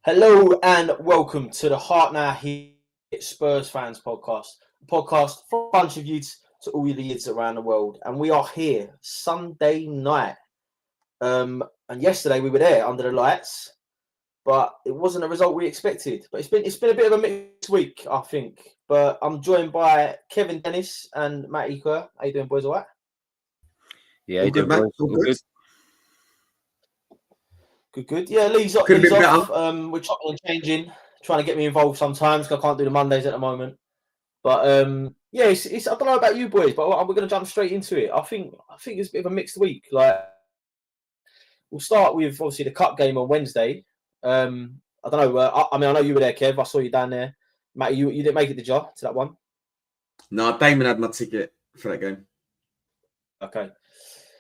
Hello and welcome to the Heart Now Hit Spurs Fans podcast. A podcast for a bunch of youths to all the youths around the world. And we are here Sunday night. And yesterday we were there under the lights, but it wasn't a result we expected. But it's been a bit of a mixed week, I think. But I'm joined by Kevin Dennis and Matt Eker. How you doing, boys? All right? Yeah, all good, mate. All good. Good. Yeah, Lee's off. We're chopping and changing, trying to get me involved sometimes because I can't do the Mondays at the moment. But yeah, it's I don't know about you boys, but we're going to jump straight into it. I think it's a bit of a mixed week. Like, we'll start with obviously the cup game on Wednesday. I don't know. I know you were there, Kev. I saw you down there. Matt, you didn't make it, did you, to that one? No, Damon had my ticket for that game. Okay.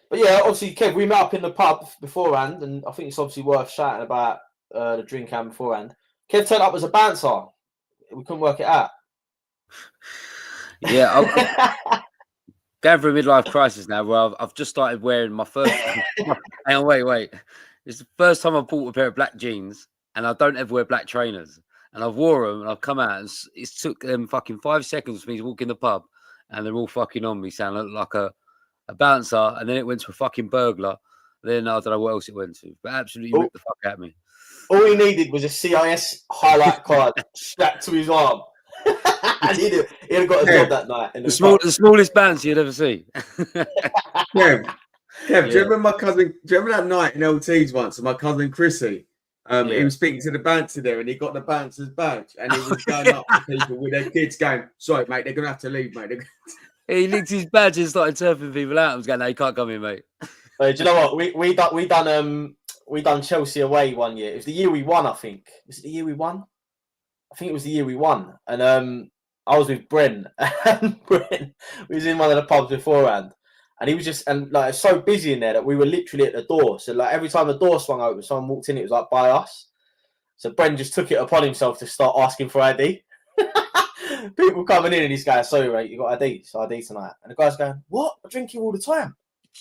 But yeah, obviously, Kev, we met up in the pub beforehand, and I think it's obviously worth shouting about the drink can beforehand. Kev turned up as a bouncer. We couldn't work it out. Yeah, I'm going through a midlife crisis now where I've just started wearing my first... Hang on, wait. It's the first time I've bought a pair of black jeans, and I don't ever wear black trainers. And I've wore them, and I've come out, and it took them fucking 5 seconds for me to walk in the pub, and they're all fucking on me, saying I look like a bouncer, and then it went to a fucking burglar. Then I don't know what else it went to, but absolutely ripped the fuck out of me. All he needed was a CIS highlight card strapped to his arm. And he'd have got a job that night. The smallest bouncer you'd ever see. Kev, do you remember my cousin? Do you remember that night in LT's once? And my cousin Chrissy, he was speaking to the bouncer there, and he got the bouncer's badge, and he was going up to people with their kids, going, "Sorry, mate, they're gonna have to leave, mate." He licked his badge and started turfing people out. I was going, "No, you can't come in, mate." Do you know what? We done Chelsea away one year. It was the year we won, I think. Was it the year we won? I think it was the year we won. And I was with Brent, and Brent was in one of the pubs beforehand. And he was just, and like, it's so busy in there that we were literally at the door. So like every time the door swung open, someone walked in, it was like by us. So Brent just took it upon himself to start asking for ID. People coming in and he's going, "Sorry, mate, you got ID? It's ID tonight." And the guy's going, "What? I drink you all the time."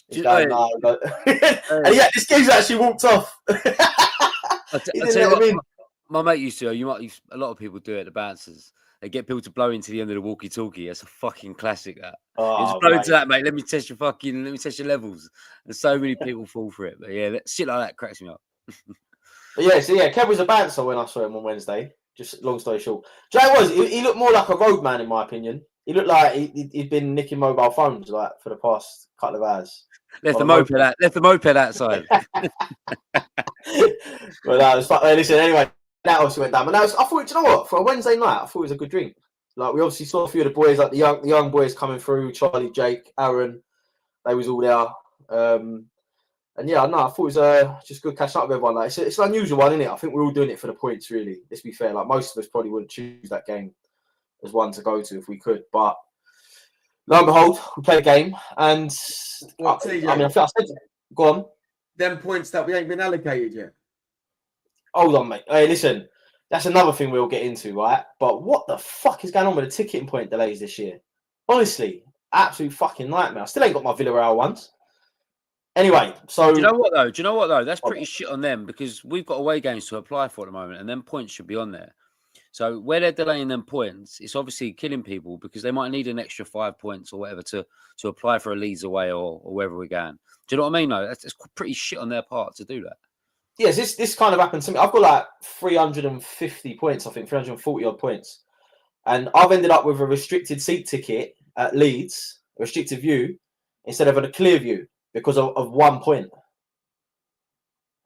He's going, "No." And yeah, this game's actually walked off. I tell you what, my mate used to. A lot of people do it. The bouncers, they get people to blow into the end of the walkie-talkie. That's a fucking classic. That. Just blow into that, mate. Let me test your levels. And so many people fall for it. But yeah, shit like that cracks me up. But yeah, so yeah, Kev was a bouncer when I saw him on Wednesday. Just long story short, do you know what it was? He looked more like a roadman, in my opinion. He looked like he'd been nicking mobile phones like for the past couple of hours. Left the moped outside. But that was fun. Listen, anyway, that obviously went down. But I thought, do you know what? For a Wednesday night, I thought it was a good drink. Like, we obviously saw a few of the boys, like the young boys coming through. Charlie, Jake, Aaron, they was all there. And yeah, no, I thought it was just good catching up with everyone. Like, it's an unusual one, isn't it? I think we're all doing it for the points, really. Let's be fair. Like, most of us probably wouldn't choose that game as one to go to if we could. But lo and behold, we played a game. And I think I said it. Go on. Them points that we ain't been allocated yet. Hold on, mate. Hey, listen, that's another thing we'll get into, right? But what the fuck is going on with the ticketing point delays this year? Honestly, absolute fucking nightmare. I still ain't got my Villarreal ones. Anyway, so... Do you know what, though? That's pretty shit on them because we've got away games to apply for at the moment and them points should be on there. So where they're delaying them points, it's obviously killing people because they might need an extra 5 points or whatever to apply for a Leeds away or wherever we're going. Do you know what I mean, though? That's pretty shit on their part to do that. Yes, this kind of happened to me. I've got like 350 points, I think, 340 odd points. And I've ended up with a restricted seat ticket at Leeds, a restricted view, instead of a clear view because of 1 point.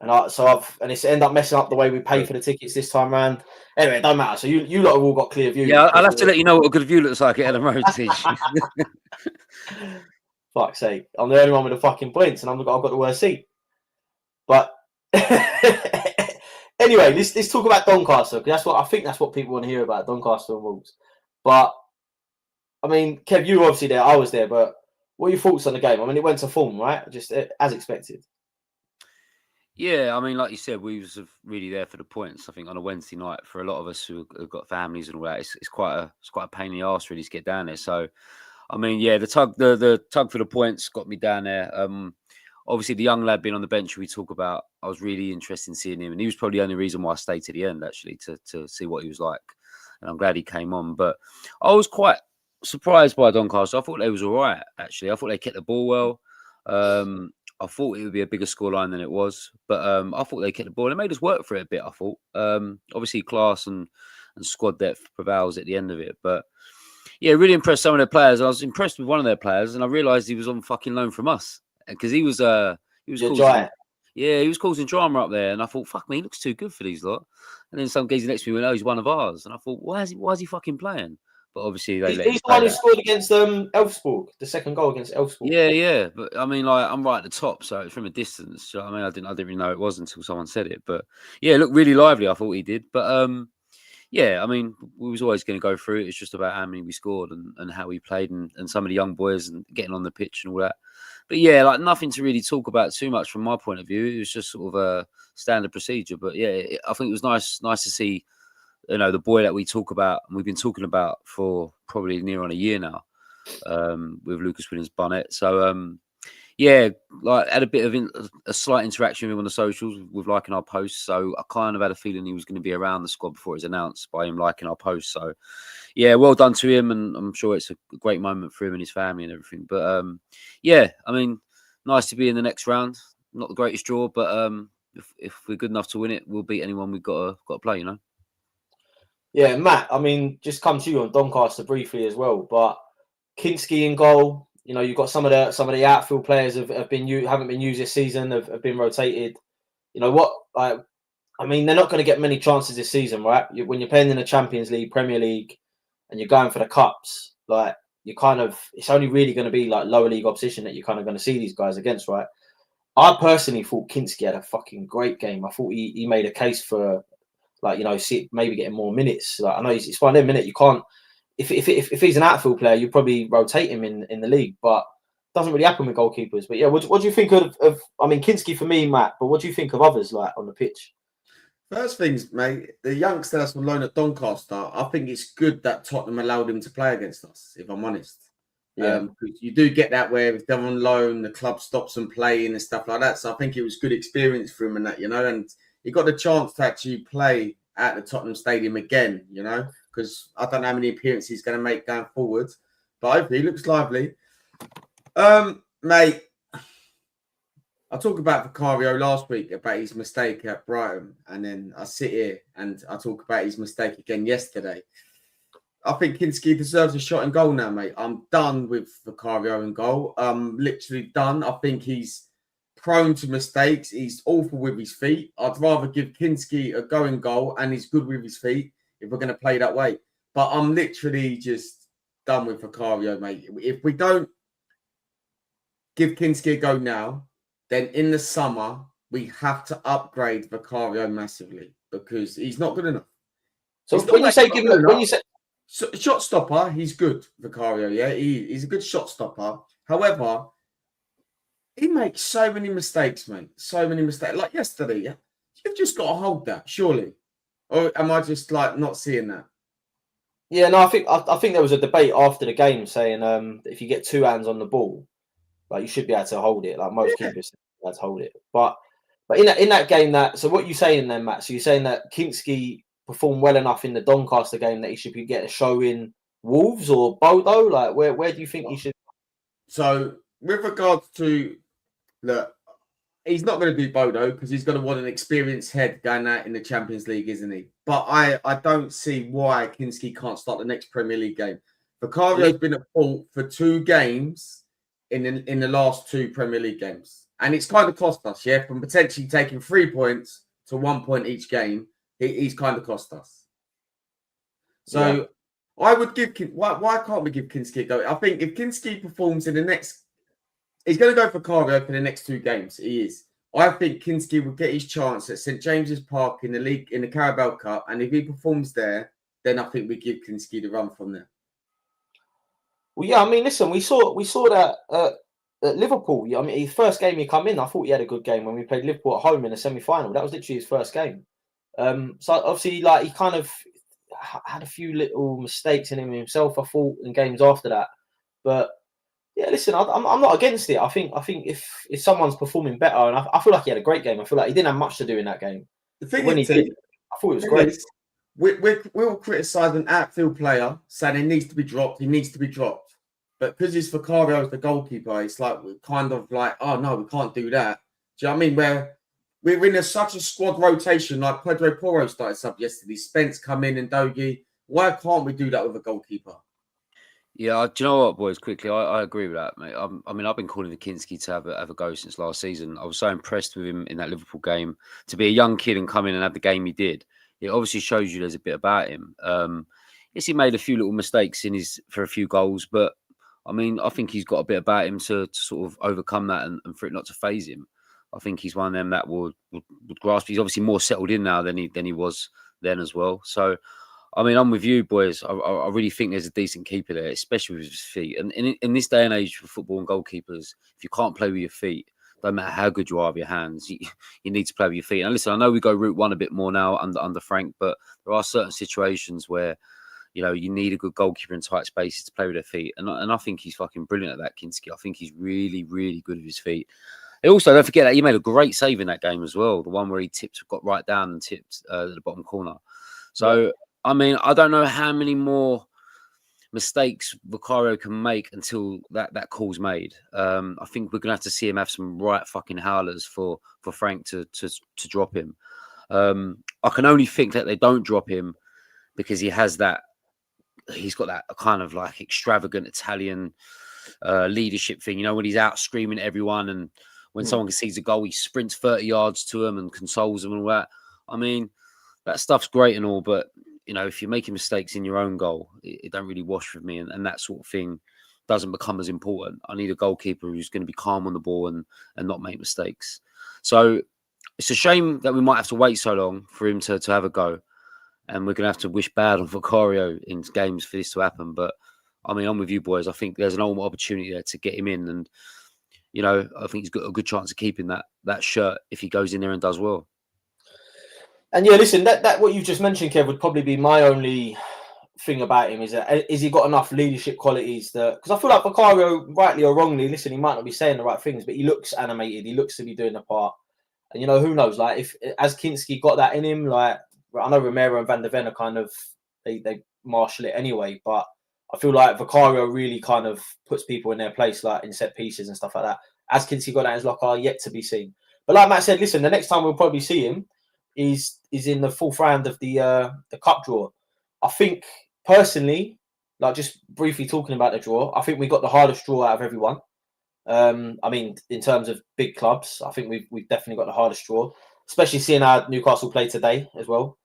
And it's ended up messing up the way we pay for the tickets this time around. Anyway, it don't matter. So you lot have all got clear view. Yeah, I'll have to let you know what a good view looks like at Ellen Road. Fuck's sake. I'm the only one with the fucking points and I've got the worst seat. But anyway, let's talk about Doncaster because that's what people want to hear about, Doncaster and Wolves. But I mean, Kev, you were obviously there. I was there, but what are your thoughts on the game? I mean, it went to form, right? Just as expected. Yeah, I mean, like you said, we was really there for the points. I think on a Wednesday night for a lot of us who have got families and all that, it's quite a pain in the arse really to get down there. So, I mean, yeah, the tug for the points got me down there. obviously the young lad being on the bench we talk about, I was really interested in seeing him, and he was probably the only reason why I stayed to the end, actually, to see what he was like. And I'm glad he came on. But I was quite surprised by Doncaster. I thought they was all right, actually. I thought they kept the ball well. I thought it would be a bigger scoreline than it was, but I thought they kept the ball. It made us work for it a bit, I thought. Obviously, class and squad depth prevails at the end of it. But yeah, really impressed some of their players. I was impressed with one of their players, and I realised he was on fucking loan from us because he was causing, he was causing drama up there. And I thought, fuck me, he looks too good for these lot. And then some geezer next to me went, oh, he's one of ours. And I thought, why is he fucking playing? But obviously, he's the one who scored against Elfsborg, the second goal against Elfsborg. Yeah. But I mean, like, I'm right at the top, so it's from a distance. So, I mean, I didn't really know it was until someone said it. But yeah, it looked really lively. I thought he did. But yeah, I mean, we was always going to go through it. It's just about how many we scored and how we played and some of the young boys and getting on the pitch and all that. But yeah, like nothing to really talk about too much from my point of view. It was just sort of a standard procedure. But yeah, I think it was nice to see, you know, the boy that we talk about and we've been talking about for probably near on a year now, with Lucas Williams-Barnett. So yeah, like had a bit of a slight interaction with him on the socials with liking our posts. So I kind of had a feeling he was going to be around the squad before it was announced by him liking our posts. So yeah, well done to him, and I'm sure it's a great moment for him and his family and everything. But yeah, I mean, nice to be in the next round. Not the greatest draw, but if we're good enough to win it, we'll beat anyone we've got to play. You know. Yeah, Matt. I mean, just come to you on Doncaster briefly as well, but Kinski in goal. You know, you've got some of the outfield players haven't been used this season, have been rotated. You know what? I mean, they're not going to get many chances this season, right? When you're playing in the Champions League, Premier League, and you're going for the cups, like it's only really going to be like lower league opposition that you're kind of going to see these guys against, right? I personally thought Kinski had a fucking great game. I thought he made a case for, like, you know, maybe getting more minutes. Like, I know it's fine in a minute. You can't. If he's an outfield player, you probably rotate him in the league, but it doesn't really happen with goalkeepers. But yeah, what do you think of? I mean, Kinski for me, Matt. But what do you think of others like on the pitch? First things, mate. The youngster that's on loan at Doncaster, I think it's good that Tottenham allowed him to play against us. If I'm honest, yeah, you do get that where if they're on loan, the club stops them playing and stuff like that. So I think it was good experience for him and that, you know, and he got the chance to actually play at the Tottenham Stadium again, you know. Because I don't know how many appearances he's going to make going forward. But hopefully he looks lively. Mate, I talked about Vicario last week about his mistake at Brighton. And then I sit here and I talk about his mistake again yesterday. I think Kinski deserves a shot in goal now, mate. I'm done with Vicario in goal. I'm literally done. I think he's prone to mistakes. He's awful with his feet. I'd rather give Kinski a go in goal and he's good with his feet if we're going to play that way. But I'm literally just done with Vicario, mate. If we don't give Kinski a go now, then in the summer, we have to upgrade Vicario massively because he's not good enough. So when you say shot stopper, he's good, Vicario, yeah? He's a good shot stopper. However, he makes so many mistakes, mate. So many mistakes. Like yesterday, yeah? You've just got to hold that, surely. Or am I just like not seeing that? Yeah, no, I think there was a debate after the game saying if you get two hands on the ball, like you should be able to hold it. Like most keepers be able to hold it. But in that game, so what are you saying then, Matt? So you're saying that Kinski performed well enough in the Doncaster game that he should be getting a show in Wolves or Bodo? Like where do you think he should? So with regards to he's not going to do Bodo because he's going to want an experienced head going out in the Champions League, isn't he? But I don't see why Kinski can't start the next Premier League game. Vicario's been at fault for 2 games in the last 2 Premier League games. And it's kind of cost us, yeah? From potentially taking 3 points to 1 point each game, he's kind of cost us. So I would give... Why can't we give Kinski a go? I think if Kinski performs in the next... He's going to go for Vicario for the next 2 games. He is. I think Kinski will get his chance at St James's Park in the league, in the Carabao Cup, and if he performs there, then I think we give Kinski the run from there. Well, yeah, I mean, listen, we saw that at Liverpool. I mean, his first game he come in, I thought he had a good game when we played Liverpool at home in the semi-final. That was literally his first game. So obviously, like, he kind of had a few little mistakes in him himself, I thought, in games after that. But Yeah, listen, I'm not against it. I think if someone's performing better, and I feel like he had a great game. I feel like he didn't have much to do in that game. The But thing when he is, did, T, I thought it was thing great. is, we'll criticise an outfield player saying he needs to be dropped. He needs to be dropped. But because it's Vicario as the goalkeeper, it's like we're kind of like, oh no, we can't do that. Do you know what I mean? Where we're in such a squad rotation, like Pedro Porro started sub yesterday, Spence come in and Dogie. Why can't we do that with a goalkeeper? Yeah, do you know what, boys? Quickly, I agree with that, mate. I mean, I've been calling Kinski to have a go since last season. I was so impressed with him in that Liverpool game. To be a young kid and come in and have the game he did, it obviously shows you there's a bit about him. Yes, he made a few little mistakes for a few goals, but I mean, I think he's got a bit about him to sort of overcome that and for it not to phase him. I think he's one of them that would grasp. He's obviously more settled in now than he was then as well. So. I mean, I'm with you, boys. I really think there's a decent keeper there, especially with his feet. And in this day and age for football and goalkeepers, if you can't play with your feet, don't matter how good you are with your hands, you need to play with your feet. And listen, I know we go route one a bit more now under Frank, but there are certain situations where, you need a good goalkeeper in tight spaces to play with their feet. And I think he's fucking brilliant at that, Kinski. I think he's really, really good with his feet. Also, don't forget that he made a great save in that game as well. The one where he got right down and tipped at the bottom corner. So... Yeah. I mean, I don't know how many more mistakes Vicario can make until that call's made. I think we're gonna have to see him have some right fucking howlers for Frank to drop him. I can only think that they don't drop him because he's got that kind of like extravagant Italian leadership thing. When he's out screaming at everyone, and when someone sees a goal, he sprints 30 yards to them and consoles them and all that. I mean, that stuff's great and all, but if you're making mistakes in your own goal, it don't really wash with me, and that sort of thing doesn't become as important. I need a goalkeeper who's going to be calm on the ball and not make mistakes. So it's a shame that we might have to wait so long for him to have a go, and we're going to have to wish bad on Vicario in games for this to happen. But I mean, I'm with you, boys. I think there's an ultimate opportunity there to get him in, and I think he's got a good chance of keeping that shirt if he goes in there and does well. And yeah, listen, that what you've just mentioned, Kev, would probably be my only thing about him is he got enough leadership qualities that, because I feel like Vicario, rightly or wrongly, listen, he might not be saying the right things, but he looks animated, he looks to be doing the part. And who knows, like if as Kinski got that in him, like I know Romero and Van der Ven are kind of they marshal it anyway, but I feel like Vicario really kind of puts people in their place, like in set pieces and stuff like that. As Kinski got that in his locker, are yet to be seen. But like Matt said, listen, the next time we'll probably see him is in the fourth round of the cup draw. I think personally, like just briefly talking about the draw, I think we got the hardest draw out of everyone. I mean, in terms of big clubs, I think we've definitely got the hardest draw, especially seeing how Newcastle play today as well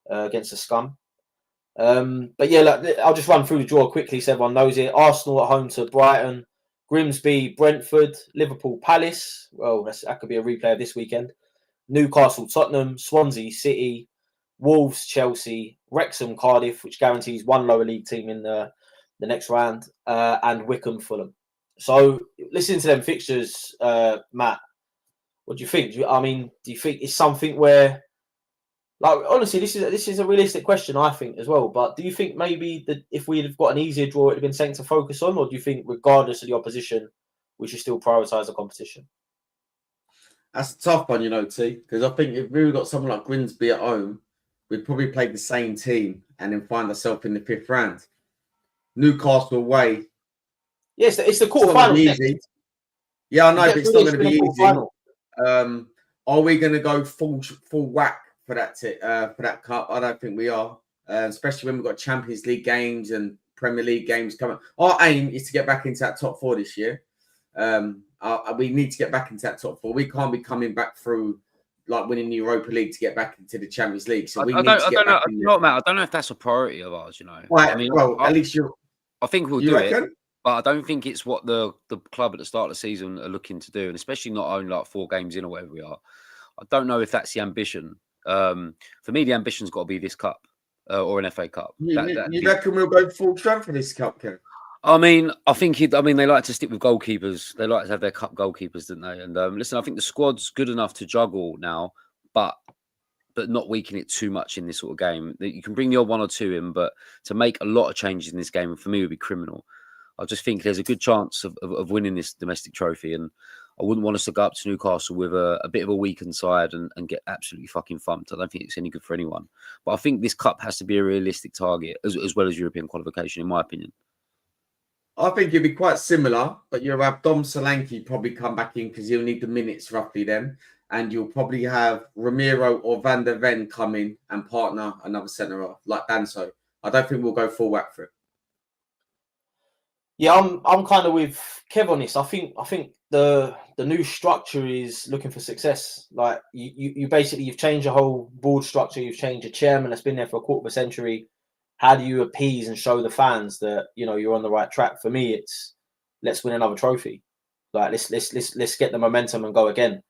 against the Scum. But yeah, I'll just run through the draw quickly so everyone knows it. Arsenal at home to Brighton, Grimsby, Brentford, Liverpool, Palace. Well, that could be a replay of this weekend. Newcastle, Tottenham, Swansea, City, Wolves, Chelsea, Wrexham, Cardiff, which guarantees one lower league team in the next round, and Wycombe, Fulham. So, listening to them fixtures, Matt, what do you think? Do you think it's something where, like, honestly, this is a realistic question, I think, as well. But do you think maybe that if we'd have got an easier draw, it'd have been something to focus on, or do you think, regardless of the opposition, we should still prioritise the competition? That's a tough one, T, because I think if we got someone like Grimsby at home, we'd probably play the same team and then find ourselves in the fifth round. Newcastle away. Yes, it's the quarterfinal. Yeah, I know, but it's not going to be easy. Are we going to go full whack for that cup? I don't think we are, especially when we've got Champions League games and Premier League games coming. Our aim is to get back into that top four this year. We need to get back into that top four. We can't be coming back through like winning the Europa League to get back into the Champions League. So I don't know, Matt. I don't know if that's a priority of ours. Right, I mean, well, at least I think we'll do it, but I don't think it's what the club at the start of the season are looking to do, and especially not only like 4 games in or whatever we are. I don't know if that's the ambition. For me, the ambition's got to be this cup or an FA Cup. You reckon we'll go full strength for this cup, Ken? I mean, I think they like to stick with goalkeepers. They like to have their cup goalkeepers, don't they? And listen, I think the squad's good enough to juggle now, but not weaken it too much in this sort of game. You can bring the odd 1 or 2 in, but to make a lot of changes in this game, for me, would be criminal. I just think there's a good chance of winning this domestic trophy, and I wouldn't want us to go up to Newcastle with a bit of a weakened side and get absolutely fucking thumped. I don't think it's any good for anyone. But I think this cup has to be a realistic target as well as European qualification, in my opinion. I think it'll be quite similar, but you'll have Dom Solanke probably come back in because he'll need the minutes roughly then. And you'll probably have Ramiro or Van der Ven come in and partner another centre like Danso. I don't think we'll go full whack for it. Yeah, I'm kind of with Kev on this. I think the new structure is looking for success. Like you basically you've changed your whole board structure. You've changed your chairman that's been there for a quarter of a century. How do you appease and show the fans that you're on the right track? For me, it's let's win another trophy. Like let's get the momentum and go again.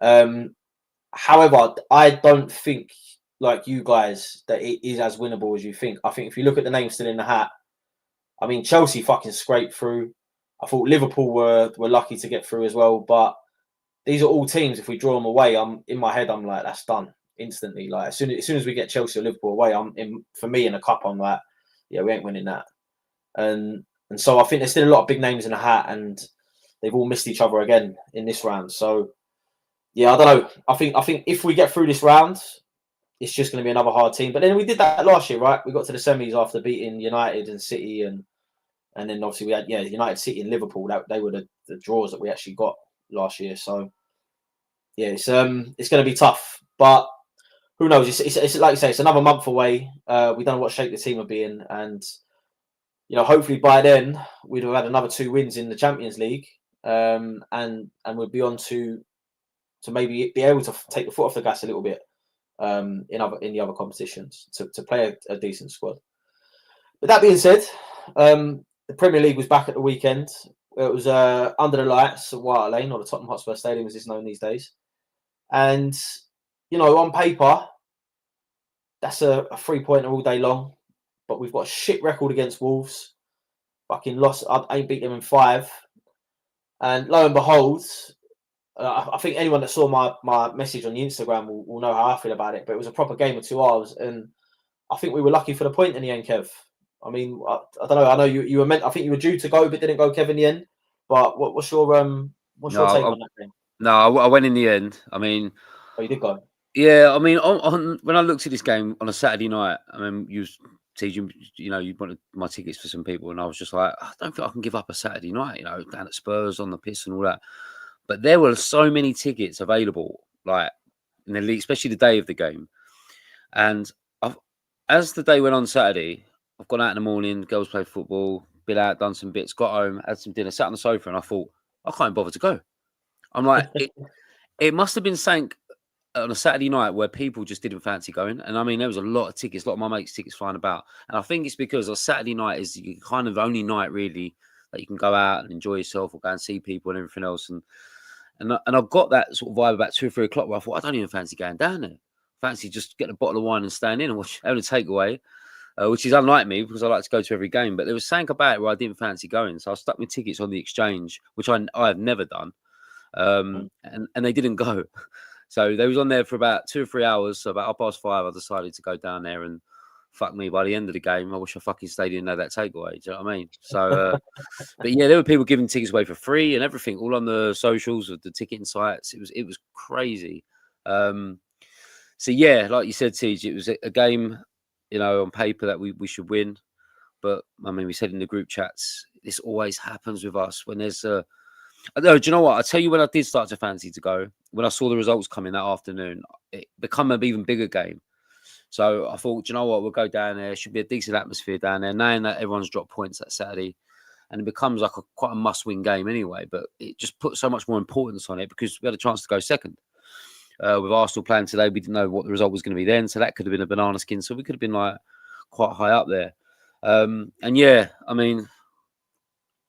However, I don't think like you guys that it is as winnable as you think. I think if you look at the names still in the hat, I mean Chelsea fucking scraped through. I thought Liverpool were lucky to get through as well, but these are all teams. If we draw them away, I'm in my head. I'm like that's done instantly. Like as soon as we get Chelsea or Liverpool away, for me in a cup. I'm like, yeah, we ain't winning that. And so I think there's still a lot of big names in the hat, and they've all missed each other again in this round. So yeah, I don't know. I think if we get through this round, it's just going to be another hard team. But then we did that last year, right? We got to the semis after beating United and City, and then obviously we had United, City, and Liverpool. They were the draws that we actually got last year. So yeah, it's going to be tough, but who knows? It's like you say, it's another month away. We don't know what shape the team will be in, and hopefully by then we'd have had another 2 wins in the Champions League, and we'd be on to maybe be able to take the foot off the gas a little bit in the other competitions to play a decent squad. But that being said, the Premier League was back at the weekend. It was under the lights at White Hart Lane, or the Tottenham Hotspur Stadium as it's known these days, and on paper, that's a 3-pointer all day long. But we've got a shit record against Wolves. Fucking lost. I ain't beat them in 5. And lo and behold, I think anyone that saw my message on the Instagram will know how I feel about it. But it was a proper game of 2 hours. And I think we were lucky for the point in the end, Kev. I mean, I don't know. I know you were meant. I think you were due to go, but didn't go, Kev, in the end. But what's your take on that game? No, I went in the end. I mean, you did go. Yeah, I mean, on when I looked at this game on a Saturday night, I mean, you wanted my tickets for some people, and I was just like, I don't think I can give up a Saturday night, down at Spurs on the piss and all that. But there were so many tickets available, like in the league, especially the day of the game. And as the day went on Saturday, I've gone out in the morning, girls played football, been out, done some bits, got home, had some dinner, sat on the sofa, and I thought, I can't bother to go. I'm like, it must have been something on a Saturday night where people just didn't fancy going. And I mean, there was a lot of tickets, a lot of my mates' tickets flying about. And I think it's because a Saturday night is the kind of only night really that you can go out and enjoy yourself or go and see people and everything else. And I got that sort of vibe about 2 or 3 o'clock where I thought, I don't even fancy going down there. Fancy just getting a bottle of wine and staying in and having a takeaway, which is unlike me because I like to go to every game. But there was something about it where I didn't fancy going. So I stuck my tickets on the exchange, which I have never done. And they didn't go. So they was on there for about 2 or 3 hours. So about 5:30, I decided to go down there, and fuck me, by the end of the game, I wish I fucking stayed in and had that takeaway. Do you know what I mean? So, but yeah, there were people giving tickets away for free and everything, all on the socials of the ticketing sites. It was crazy. So yeah, like you said, Tej, it was a game, on paper that we should win. But I mean, we said in the group chats, this always happens with us when there's a. No, do you know what? I'll tell you when I did start to fancy to go. When I saw the results coming that afternoon, it became an even bigger game. So I thought, do you know what? We'll go down there. Should be a decent atmosphere down there, knowing that everyone's dropped points that Saturday. And it becomes like quite a must-win game anyway. But it just put so much more importance on it because we had a chance to go second. With Arsenal playing today, we didn't know what the result was going to be then. So that could have been a banana skin. So we could have been like quite high up there. And yeah, I mean,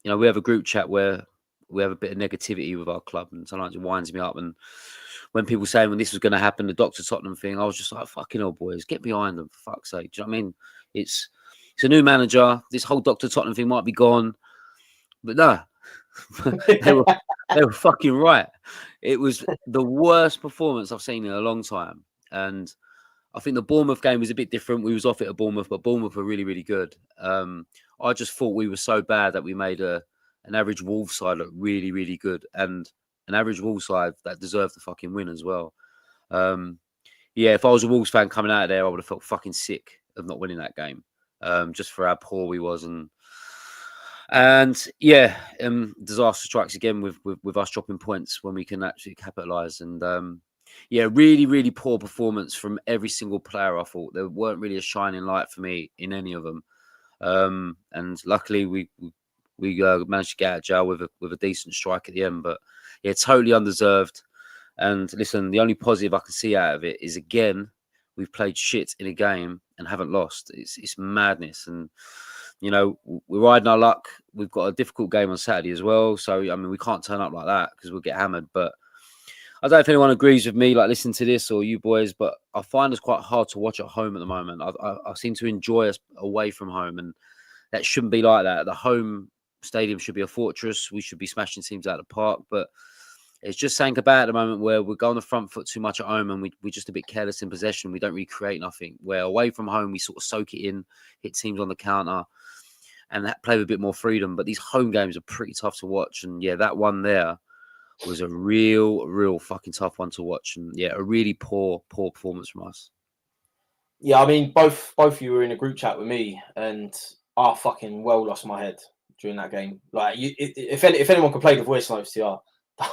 we have a group chat where we have a bit of negativity with our club, and sometimes it winds me up. And when people say when this was going to happen, the Dr. Tottenham thing, I was just like, fucking hell, boys, get behind them, for fuck's sake. Do you know what I mean? It's a new manager. This whole Dr. Tottenham thing might be gone. But no, they were fucking right. It was the worst performance I've seen in a long time. And I think the Bournemouth game was a bit different. We was off it at Bournemouth, but Bournemouth were really, really good. I just thought we were so bad that we made an average Wolves side look really, really good, and an average Wolves side that deserved the fucking win as well. If I was a Wolves fan coming out of there, I would have felt fucking sick of not winning that game, just for how poor we was. Disaster strikes again with us dropping points when we can actually capitalise. And really, really poor performance from every single player. I thought there weren't really a shining light for me in any of them. And luckily we managed to get out of jail with a decent strike at the end. But yeah, totally undeserved. And listen, the only positive I can see out of it is, again, we've played shit in a game and haven't lost. It's madness. And, you know, we're riding our luck. We've got a difficult game on Saturday as well. So, I mean, we can't turn up like that because we'll get hammered. But I don't know if anyone agrees with me, like, listening to this or you boys, but I find it's quite hard to watch at home at the moment. I seem to enjoy us away from home, and that shouldn't be like that. The home stadium should be a fortress. We should be smashing teams out of the park. But it's just something about at the moment where we're going on the front foot too much at home, and we're just a bit careless in possession. We don't really create nothing. Where away from home, we sort of soak it in, hit teams on the counter, and that play with a bit more freedom. But these home games are pretty tough to watch. And yeah, that one there was a real fucking tough one to watch. And yeah, a really poor performance from us. Yeah, I mean, both of you were in a group chat with me, and I fucking well lost my head during that game. Like, if anyone could play the voice notes to you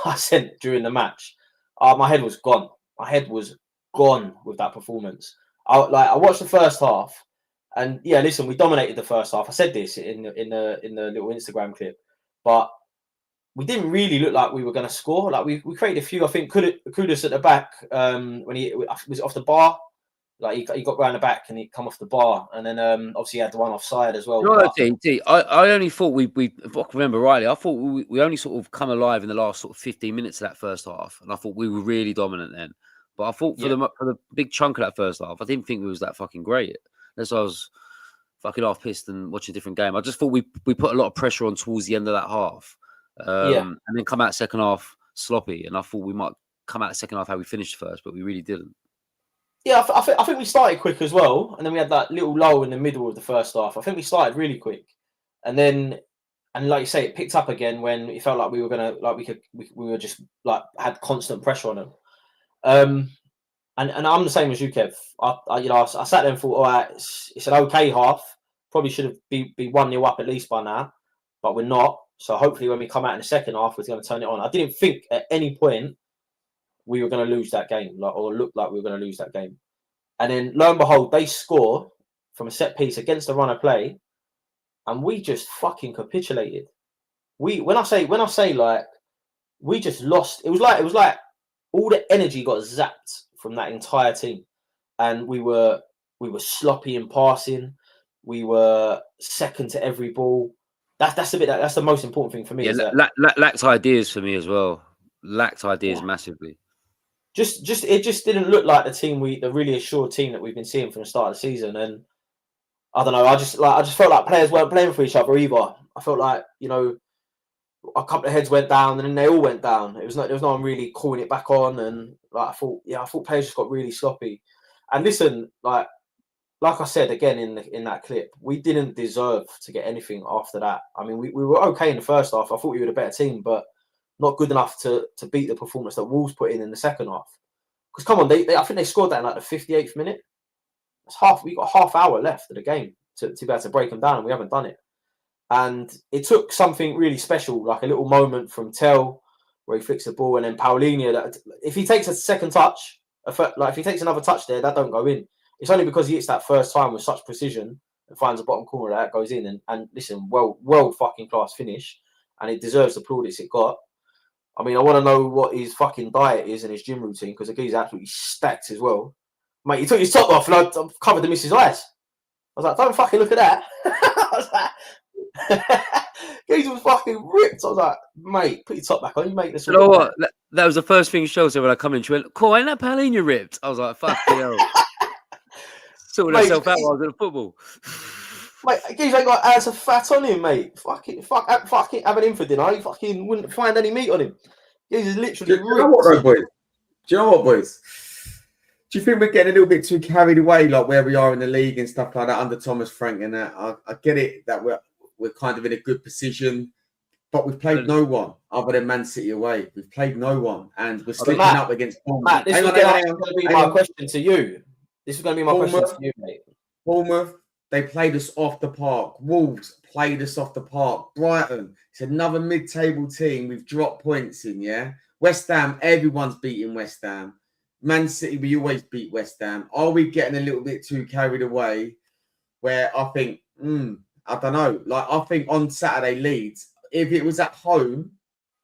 I sent during the match, my head was gone. My head was gone with that performance. I watched the first half, and yeah, listen, we dominated the first half. I said this in the little Instagram clip, but we didn't really look like we were going to score. Like we created a few. I think Kudus at the back when he was off the bar. Like he got round the back and he come off the bar, and then obviously he had the one offside as well. I only thought we if I can remember rightly, I thought we only sort of come alive in the last sort of 15 minutes of that first half, and I thought we were really dominant then. But I thought for the big chunk of that first half, I didn't think we was that fucking great. That's why I was fucking half pissed and watching a different game. I just thought we put a lot of pressure on towards the end of that half, and then come out second half sloppy. And I thought we might come out second half how we finished first, but we really didn't. Yeah, I think we started quick as well, and then we had that little lull in the middle of the first half. I think we started really quick, and like you say, it picked up again when it felt like we were gonna, like we were just like had constant pressure on them. And I'm the same as you, Kev. I sat there and thought, all right, it's an okay half. Probably should have be 1-0 up at least by now, but we're not. So hopefully when we come out in the second half, we're going to turn it on. I didn't think at any point we were going to lose that game, or look like we were going to lose that game. And then lo and behold, they score from a set piece against the run of play, and we just fucking capitulated. When I say like we just lost. It was like all the energy got zapped from that entire team, and we were sloppy in passing. We were second to every ball. That's the most important thing for me. Yeah, lacked ideas for me as well. Lacked ideas massively. It just didn't look like the really assured team that we've been seeing from the start of the season. And I don't know, I just felt like players weren't playing for each other either. I felt like, you know, a couple of heads went down and then they all went down. There was no one really calling it back on, and like I thought players just got really sloppy. And listen, like I said again in that clip, we didn't deserve to get anything after that. I mean, we were okay in the first half. I thought we were the better team, but not good enough to beat the performance that Wolves put in the second half. Because come on, I think they scored that in like the 58th minute. We got half hour left of the game to be able to break them down, and we haven't done it. And it took something really special, like a little moment from Tell where he flicks the ball, and then Paulinho. That if he takes a second touch, like if he takes another touch there, that don't go in. It's only because he hits that first time with such precision and finds the bottom corner that goes in. And listen, well fucking class finish, and it deserves the plaudits it got. I mean, I want to know what his fucking diet is and his gym routine, because the guy's absolutely stacked as well. Mate, he took his top off and I covered the missus' eyes. I was like, don't fucking look at that. I was like, he was fucking ripped. I was like, mate, put your top back on. You make this. You know what? That was the first thing she said when I come in. She went, cool, ain't that Paulinho ripped? I was like, fuck hell. Sorting herself out while I was at football. Mate, Giz ain't got ounce of fat on him, mate. Fucking having him for dinner. You fucking wouldn't find any meat on him. Giz is literally. Do you know what, boys? Do you think we're getting a little bit too carried away, like where we are in the league and stuff like that under Thomas Frank and that? I get it that we're kind of in a good position, but we've played no one other than Man City away. We've played no one, and we're slipping up against Bournemouth. Matt, this was going to be my question to you. This is going to be my question to you, mate. Bournemouth, they played us off the park. Wolves played us off the park. Brighton, it's another mid-table team. We've dropped points in, yeah? West Ham, everyone's beating West Ham. Man City, we always beat West Ham. Are we getting a little bit too carried away where I think, I don't know. Like, I think on Saturday, Leeds, if it was at home,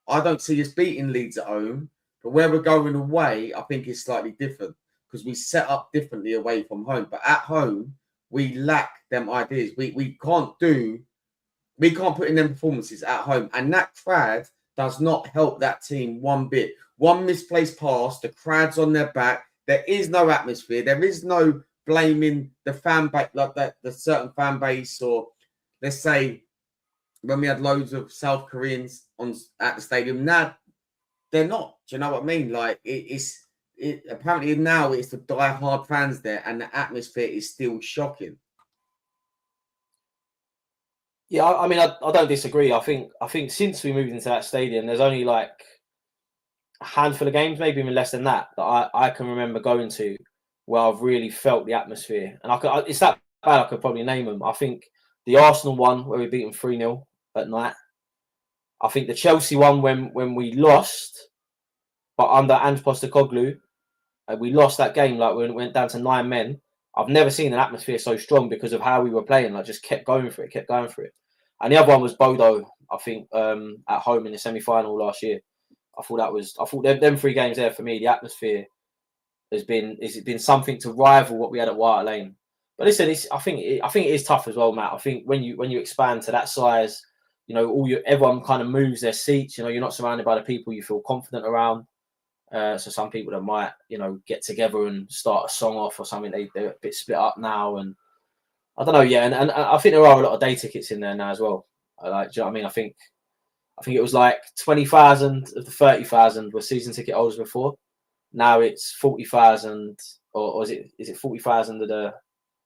I don't see us beating Leeds at home. But where we're going away, I think it's slightly different because we set up differently away from home. But at home, we lack them ideas. We can't put in them performances at home. And that crowd does not help that team one bit. One misplaced pass, the crowd's on their back. There is no atmosphere. There is no blaming the fan base, like that, the certain fan base, or let's say when we had loads of South Koreans at the stadium. Now they're not. Do you know what I mean? Like apparently now it's the die-hard fans there, and the atmosphere is still shocking. Yeah, I mean, I don't disagree. I think since we moved into that stadium, there's only like a handful of games, maybe even less than that I can remember going to where I've really felt the atmosphere. And it's that bad, I could probably name them. I think the Arsenal one where we beat them 3-0 at night. I think the Chelsea one when we lost, but under Ange Postecoglou, we lost that game, like when it went down to 9 men. I've never seen an atmosphere so strong because of how we were playing. Like, just kept going for it. And the other one was Bodo, I think, at home in the semi-final last year. I thought them 3 games there for me, the atmosphere has been something to rival what we had at White Lane. But listen, I think it is tough as well, Matt. I think when you expand to that size, you know, everyone kind of moves their seats. You know, you're not surrounded by the people you feel confident around. So some people that might, you know, get together and start a song off or something, they're a bit split up now. And I don't know, yeah. And I think there are a lot of day tickets in there now as well. Do you know what I mean? I think it was like 20,000 of the 30,000 were season ticket holders before. Now it's 40,000, or is it 40,000 of the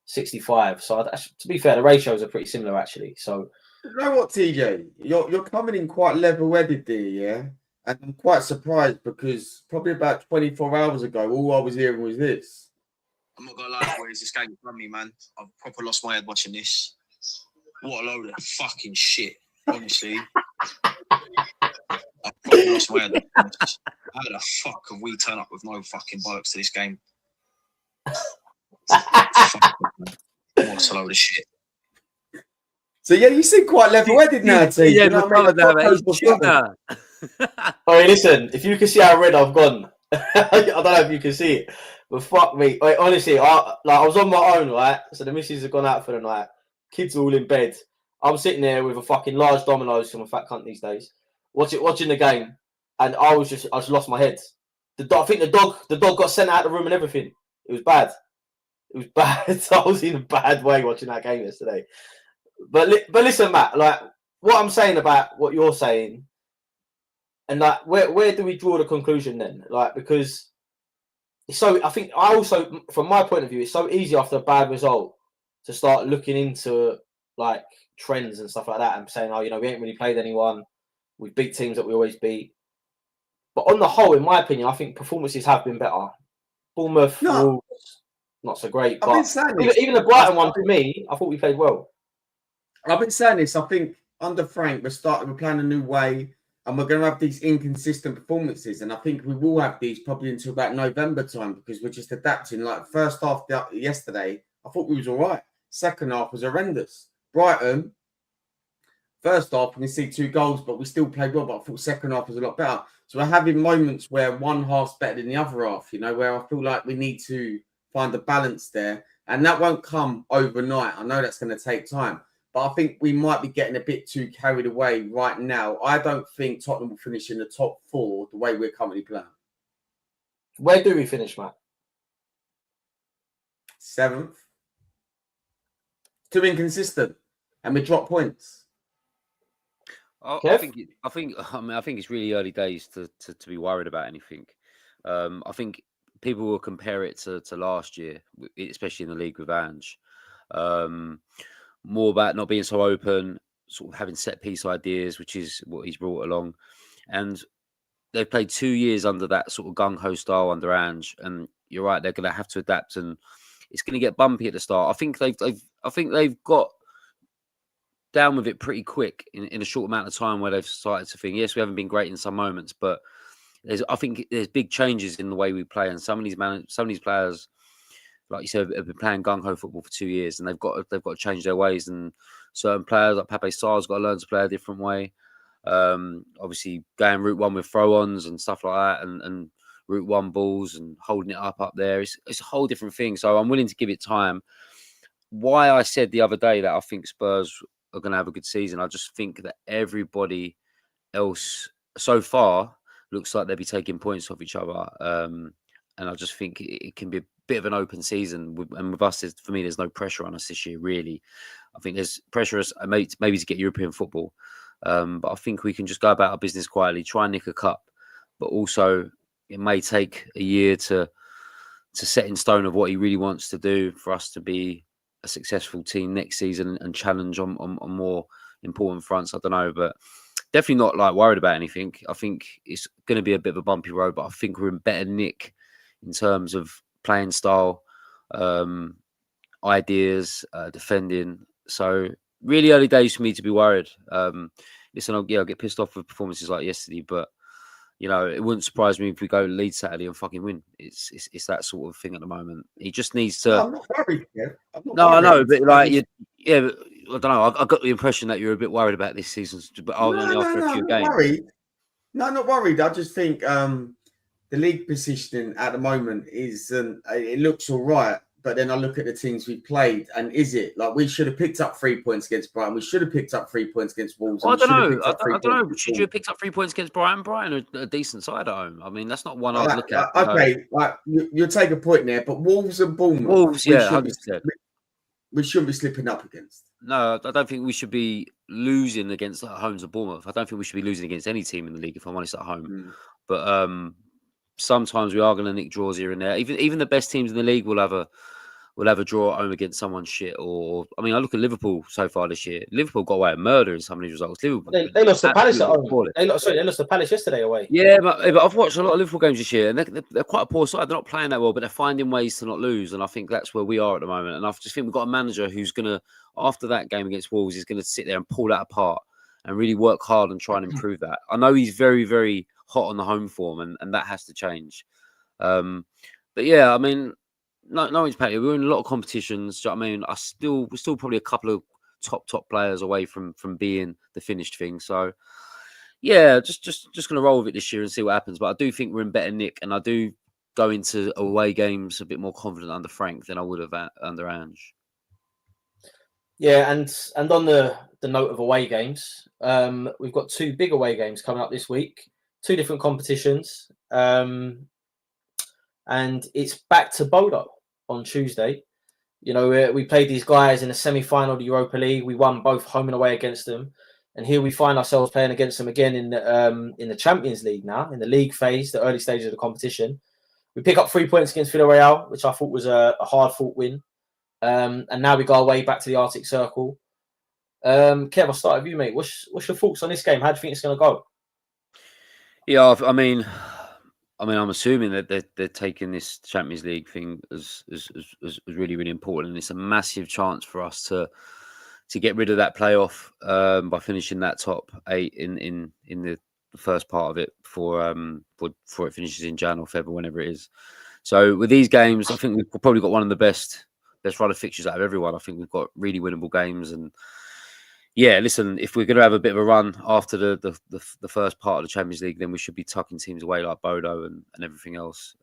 65? So to be fair, the ratios are pretty similar actually. So you know what, TJ, you're coming in quite level-headed there, yeah. And I'm quite surprised because probably about 24 hours ago, all I was hearing was this. I'm not gonna lie, boys. This game from me, man. I've proper lost my head watching this. What a load of fucking shit, honestly. I've proper lost my head. How the fuck have we turned up with no fucking bollocks to this game? What a load of shit. So yeah, you seem quite level-headed now, T. Yeah, you know what I mean? Oh, listen, if you can see how red I've gone, I don't know if you can see it, but fuck me. Wait, honestly, I was on my own, right? So the missus have gone out for the night. Kids are all in bed. I'm sitting there with a fucking large Domino's from a fat cunt these days, watching the game, and I just lost my head. I think the dog got sent out of the room and everything. It was bad. I was in a bad way watching that game yesterday. But listen, Matt, like what I'm saying about what you're saying. And like, where do we draw the conclusion then? Like, because it's so, I think I also, from my point of view, it's so easy after a bad result to start looking into like trends and stuff like that and saying, oh, you know, we ain't really played anyone. We beat teams that we always beat. But on the whole, in my opinion, I think performances have been better. Bournemouth, Wolves, not so great. But even the Brighton one, for me, I thought we played well. I've been saying this. I think under Frank, we're playing a new way. And we're going to have these inconsistent performances. And I think we will have these probably until about November time because we're just adapting. Like first half yesterday, I thought we was all right. Second half was horrendous. Brighton, first half, we see 2 goals, but we still played well. But I thought second half was a lot better. So we're having moments where one half's better than the other half, you know, where I feel like we need to find a balance there. And that won't come overnight. I know that's going to take time. But I think we might be getting a bit too carried away right now. I don't think Tottenham will finish in the top 4 the way we're currently playing. Where do we finish, Matt? 7th. Too inconsistent, and we drop points. I think it's really early days to be worried about anything. I think people will compare it to last year, especially in the league with Ange. More about not being so open, sort of having set piece ideas, which is what he's brought along. And they've played 2 years under that sort of gung-ho style under Ange, and you're right, they're going to have to adapt, and it's going to get bumpy at the start. I think they've got down with it pretty quick in a short amount of time, where they've started to think, yes, we haven't been great in some moments, but I think there's big changes in the way we play, and some of these players, like you said, have been playing gung-ho football for 2 years, and they've got to change their ways. And certain players like Pape Sarr's got to learn to play a different way. Obviously, going route one with throw-ons and stuff like that, and route one balls and holding it up there, it's a whole different thing. So I'm willing to give it time. Why I said the other day that I think Spurs are going to have a good season, I just think that everybody else so far looks like they'll be taking points off each other. And I just think it can be a bit of an open season. And with us, for me, there's no pressure on us this year, really. I think there's pressure maybe to get European football. But I think we can just go about our business quietly, try and nick a cup. But also, it may take a year to set in stone of what he really wants to do for us to be a successful team next season and challenge on more important fronts. I don't know, but definitely not like worried about anything. I think it's going to be a bit of a bumpy road, but I think we're in better nick in terms of playing style, ideas, defending. So really early days for me to be worried. Listen, I'll get pissed off with performances like yesterday, but it wouldn't surprise me if we go Leeds Saturday and fucking win. It's that sort of thing at the moment. He just needs to. No, I'm not worried. Yeah. I know, but like, I don't know. I got the impression that you're a bit worried about this season, but only after a few games. Worried. No, not worried. I just think the league positioning at the moment it looks all right. But then I look at the teams we played, and is it like we should have picked up 3 points against Brighton? We should have picked up 3 points against Wolves. Well, I don't know. I don't know. Should you have picked up 3 points against Brighton? Brighton are a decent side at home. I mean, that's not one I'd look at. Okay, you take a point there, but Wolves and Bournemouth. Wolves, yeah, we shouldn't be slipping up against. No, I don't think we should be losing against homes of Bournemouth. I don't think we should be losing against any team in the league, if I'm honest, at home. But sometimes we are going to nick draws here and there. Even the best teams in the league will have a draw at home against someone shit. Or I mean, I look at Liverpool so far this year. Liverpool got away with murder in some of these results. Liverpool, they lost to Palace at home. They lost to Palace yesterday away. Yeah, but I've watched a lot of Liverpool games this year, and they're quite a poor side. They're not playing that well, but they're finding ways to not lose. And I think that's where we are at the moment. And I just think we've got a manager who's going to, after that game against Wolves, is going to sit there and pull that apart and really work hard and try and improve that. I know he's very, very hot on the home form, and that has to change. But yeah, I mean, no one's paying. We're in a lot of competitions. Do you know what I mean? We're still probably a couple of top players away from being the finished thing. So yeah, just going to roll with it this year and see what happens. But I do think we're in better nick, and I do go into away games a bit more confident under Frank than I would have under Ange. Yeah, and on the note of away games, we've got 2 big away games coming up this week, 2 different competitions, and it's back to Bodo on Tuesday. We played these guys in the semi-final of the Europa League. We won both home and away against them, and here we find ourselves playing against them again in the Champions League now, in the league phase, the early stages of the competition. We pick up 3 points against Villarreal, which I thought was a hard-fought win. And now we go away back to the Arctic Circle. Kev, I'll start with you, mate. What's your thoughts on this game? How do you think it's going to go? Yeah, I mean, I'm assuming that they're taking this Champions League thing as really, really important, and it's a massive chance for us to get rid of that playoff by finishing that top 8 in the first part of it before it finishes in Jan or Feb or whenever it is. So with these games, I think we've probably got one of the best run of fixtures out of everyone. I think we've got really winnable games, and yeah, listen, if we're going to have a bit of a run after the first part of the Champions League, then we should be tucking teams away like Bodo and everything else.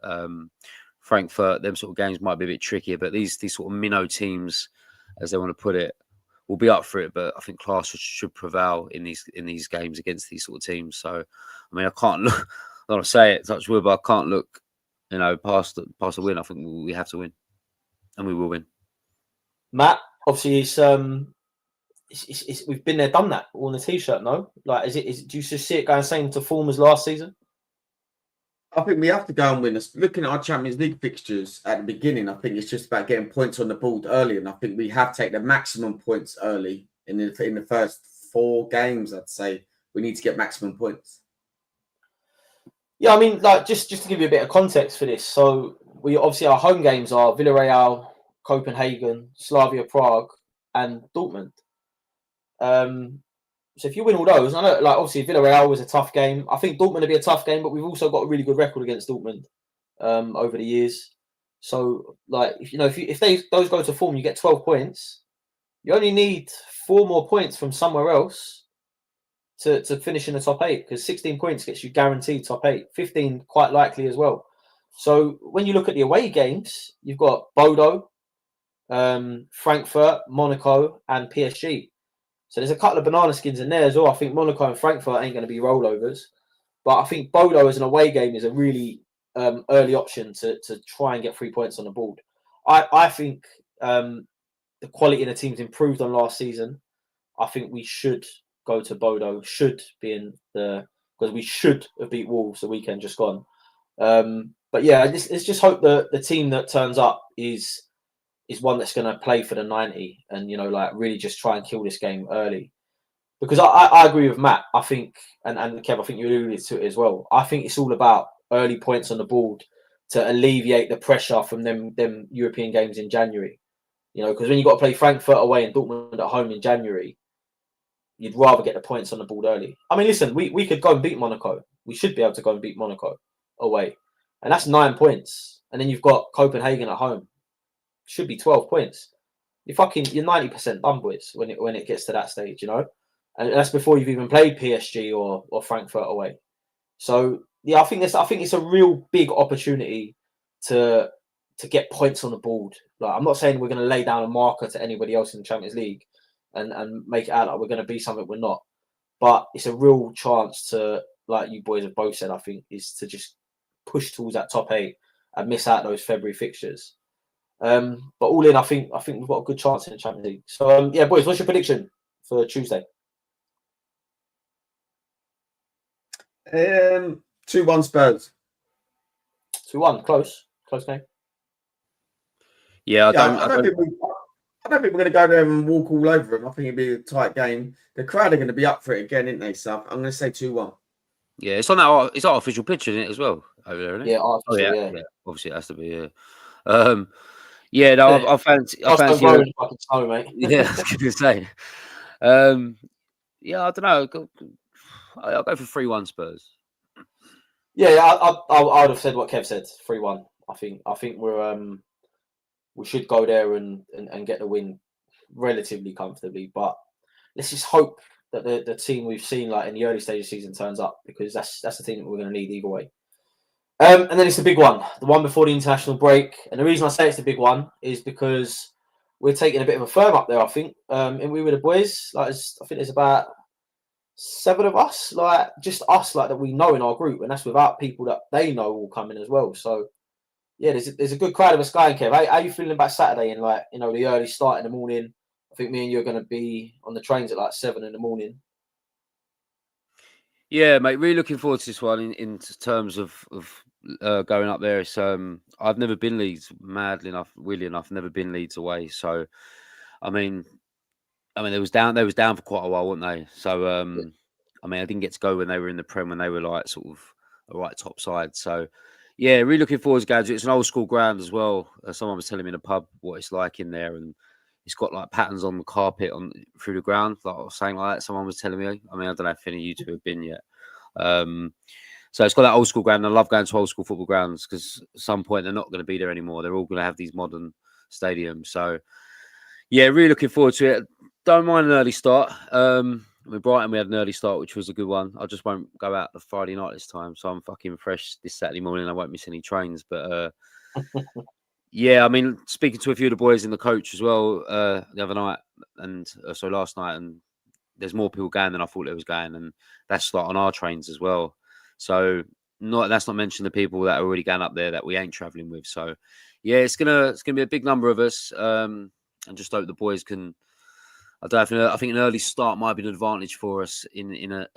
Frankfurt, them sort of games might be a bit trickier, but these sort of minnow teams, as they want to put it, will be up for it. But I think class should prevail in these games against these sort of teams. So, I mean, I can't look. I don't want to say it, touch wood, but I can't look, past the win. I think we have to win, and we will win. Matt, obviously, it's we've been there, done that. All in the t-shirt, no? Like, do you just see it going same to form as last season? I think we have to go and win. Looking at our Champions League fixtures at the beginning, I think it's just about getting points on the board early, and I think we have to take the maximum points early in the first 4 games. I'd say we need to get maximum points. Yeah, I mean, like just to give you a bit of context for this. So we obviously our home games are Villarreal, Copenhagen, Slavia Prague, and Dortmund. So if you win all those, I know, like obviously Villarreal was a tough game. I think Dortmund will be a tough game, but we've also got a really good record against Dortmund over the years. So like if those go to form, you get 12 points. You only need 4 more points from somewhere else to finish in the top 8, because 16 points gets you guaranteed top 8. 15 quite likely as well. So when you look at the away games, you've got Bodo, Frankfurt, Monaco, and PSG. So there's a couple of banana skins in there as well. I think Monaco and Frankfurt ain't going to be rollovers, but I think Bodo as an away game is a really early option to try and get 3 points on the board. I think the quality of the team's improved on last season. I think we should go to Bodo, because we should have beat Wolves the weekend just gone. But yeah, let's just hope that the team that turns up is one that's going to play for the 90 and, like really just try and kill this game early. Because I agree with Matt. I think, and Kev, I think you alluded to it as well. I think it's all about early points on the board to alleviate the pressure from them European games in January. Because when you've got to play Frankfurt away and Dortmund at home in January, you'd rather get the points on the board early. I mean, listen, we could go and beat Monaco. We should be able to go and beat Monaco away. And that's 9 points. And then you've got Copenhagen at home. Should be 12 points. You're 90% done, boys, when it gets to that stage, And that's before you've even played PSG or Frankfurt away. So yeah, I think it's a real big opportunity to get points on the board. Like, I'm not saying we're going to lay down a marker to anybody else in the Champions League and make it out like we're going to be something we're not. But it's a real chance to, like you boys have both said, I think, is to just push towards that top 8 and miss out those February fixtures. But all in, I think we've got a good chance in the Champions League. So yeah, boys, what's your prediction for Tuesday? 2-1 Spurs. 2-1, close game. Yeah, I don't think we're going to go there and walk all over them. I think it'll be a tight game. The crowd are going to be up for it again, aren't they? So I'm going to say 2-1. Yeah, it's on that. It's artificial pitch, isn't it, as well over there, isn't it? Yeah, artificial. Yeah. Obviously, it has to be. Yeah, no, I fancy. Fucking snow, mate. Yeah, I was going to say. Yeah, I don't know. I'll go for 3-1 Spurs. Yeah, I would have said what Kev said, 3-1. I think we should go there and get the win relatively comfortably. But let's just hope that the team we've seen like in the early stage of the season turns up, because that's the team that we're going to need either way. And then it's the big one, the one before the international break. And the reason I say it's the big one is because we're taking a bit of a firm up there, I think. And we were the boys. Like, I think there's about 7 of us, like just us, like that we know in our group, and that's without people that they know will come in as well. So yeah, there's a good crowd of us going, Kev. How are you feeling about Saturday and like the early start in the morning? I think me and you are going to be on the trains at like 7 in the morning. Yeah, mate, really looking forward to this one in terms of going up there. It's I've never been Leeds, weirdly enough, never been Leeds away. So I mean they was down for quite a while, weren't they? So I mean, I didn't get to go when they were in the Prem, when they were like sort of a right top side. So yeah, really looking forward to Gadget. It's an old school ground as well. Someone was telling me in a pub what it's like in there, and it's got like patterns on the carpet through the ground. Like I was saying like that, someone was telling me. I mean, I don't know if any of you two have been yet. So it's got that old school ground. I love going to old school football grounds because at some point they're not going to be there anymore. They're all going to have these modern stadiums. So yeah, really looking forward to it. Don't mind an early start. With Brighton, we had an early start, which was a good one. I just won't go out the Friday night this time, so I'm fucking fresh this Saturday morning. I won't miss any trains. But yeah, I mean, speaking to a few of the boys in the coach as well the other night, and so last night, and there's more people going than I thought there was going, and that's like on our trains as well. So that's not mentioning the people that are already going up there that we ain't travelling with. So yeah, it's gonna be a big number of us, and just hope the boys can I don't know. I think an early start might be an advantage for us in a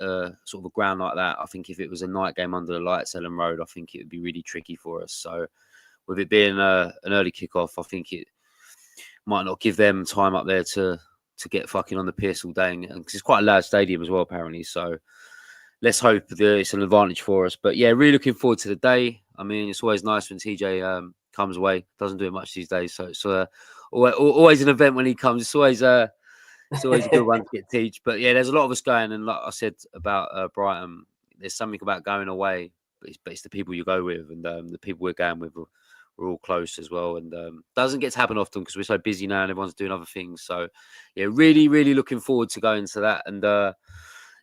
sort of a ground like that. I think if it was a night game under the lights, Ellen Road, I think it would be really tricky for us. So with it being an early kickoff, I think it might not give them time up there to get fucking on the piss all day, and cause it's quite a loud stadium as well, apparently. So let's hope that it's an advantage for us. But yeah, really looking forward to the day. I mean, it's always nice when TJ comes away. Doesn't do it much these days, so it's always an event when he comes. It's always a good one to get teach. But yeah, there's a lot of us going, and like I said about Brighton, there's something about going away, but it's the people you go with, and the people we're going with. We're all close as well, and doesn't get to happen often because we're so busy now and everyone's doing other things. So yeah, really, really looking forward to going to that, and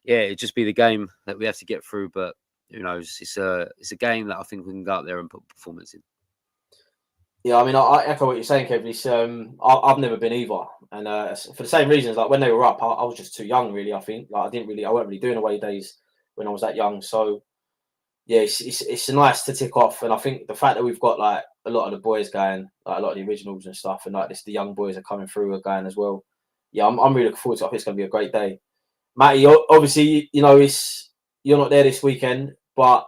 yeah, it'd just be the game that we have to get through. But who knows? It's a game that I think we can go out there and put performance in. Yeah, I mean, I echo what you're saying, Kevin. It's, I've never been either, and for the same reasons. Like when they were up, I was just too young, really. I think like I wasn't really doing away days when I was that young. So yeah, it's nice to tick off, and I think the fact that we've got like a lot of the boys going, like a lot of the originals and stuff, and like the young boys are coming through are going as well. Yeah, I'm really looking forward to it. I think it's going to be a great day. Matty, obviously, you know, you're not there this weekend, but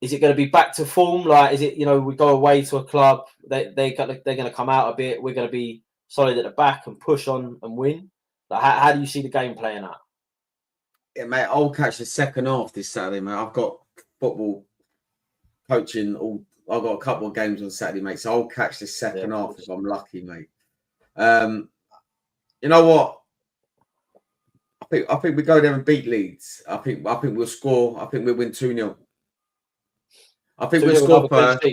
is it going to be back to form? Like, is it, you know, we go away to a club, they're going to come out a bit, we're going to be solid at the back and push on and win? Like, how do you see the game playing out? Yeah, mate, I'll catch the second half this Saturday, mate. I've got football coaching I've got a couple of games on Saturday, mate, so I'll catch the second half if I'm lucky, mate. You know what? I think we go there and beat Leeds. I think we'll score. I think we'll win 2-0. I think we'll score first.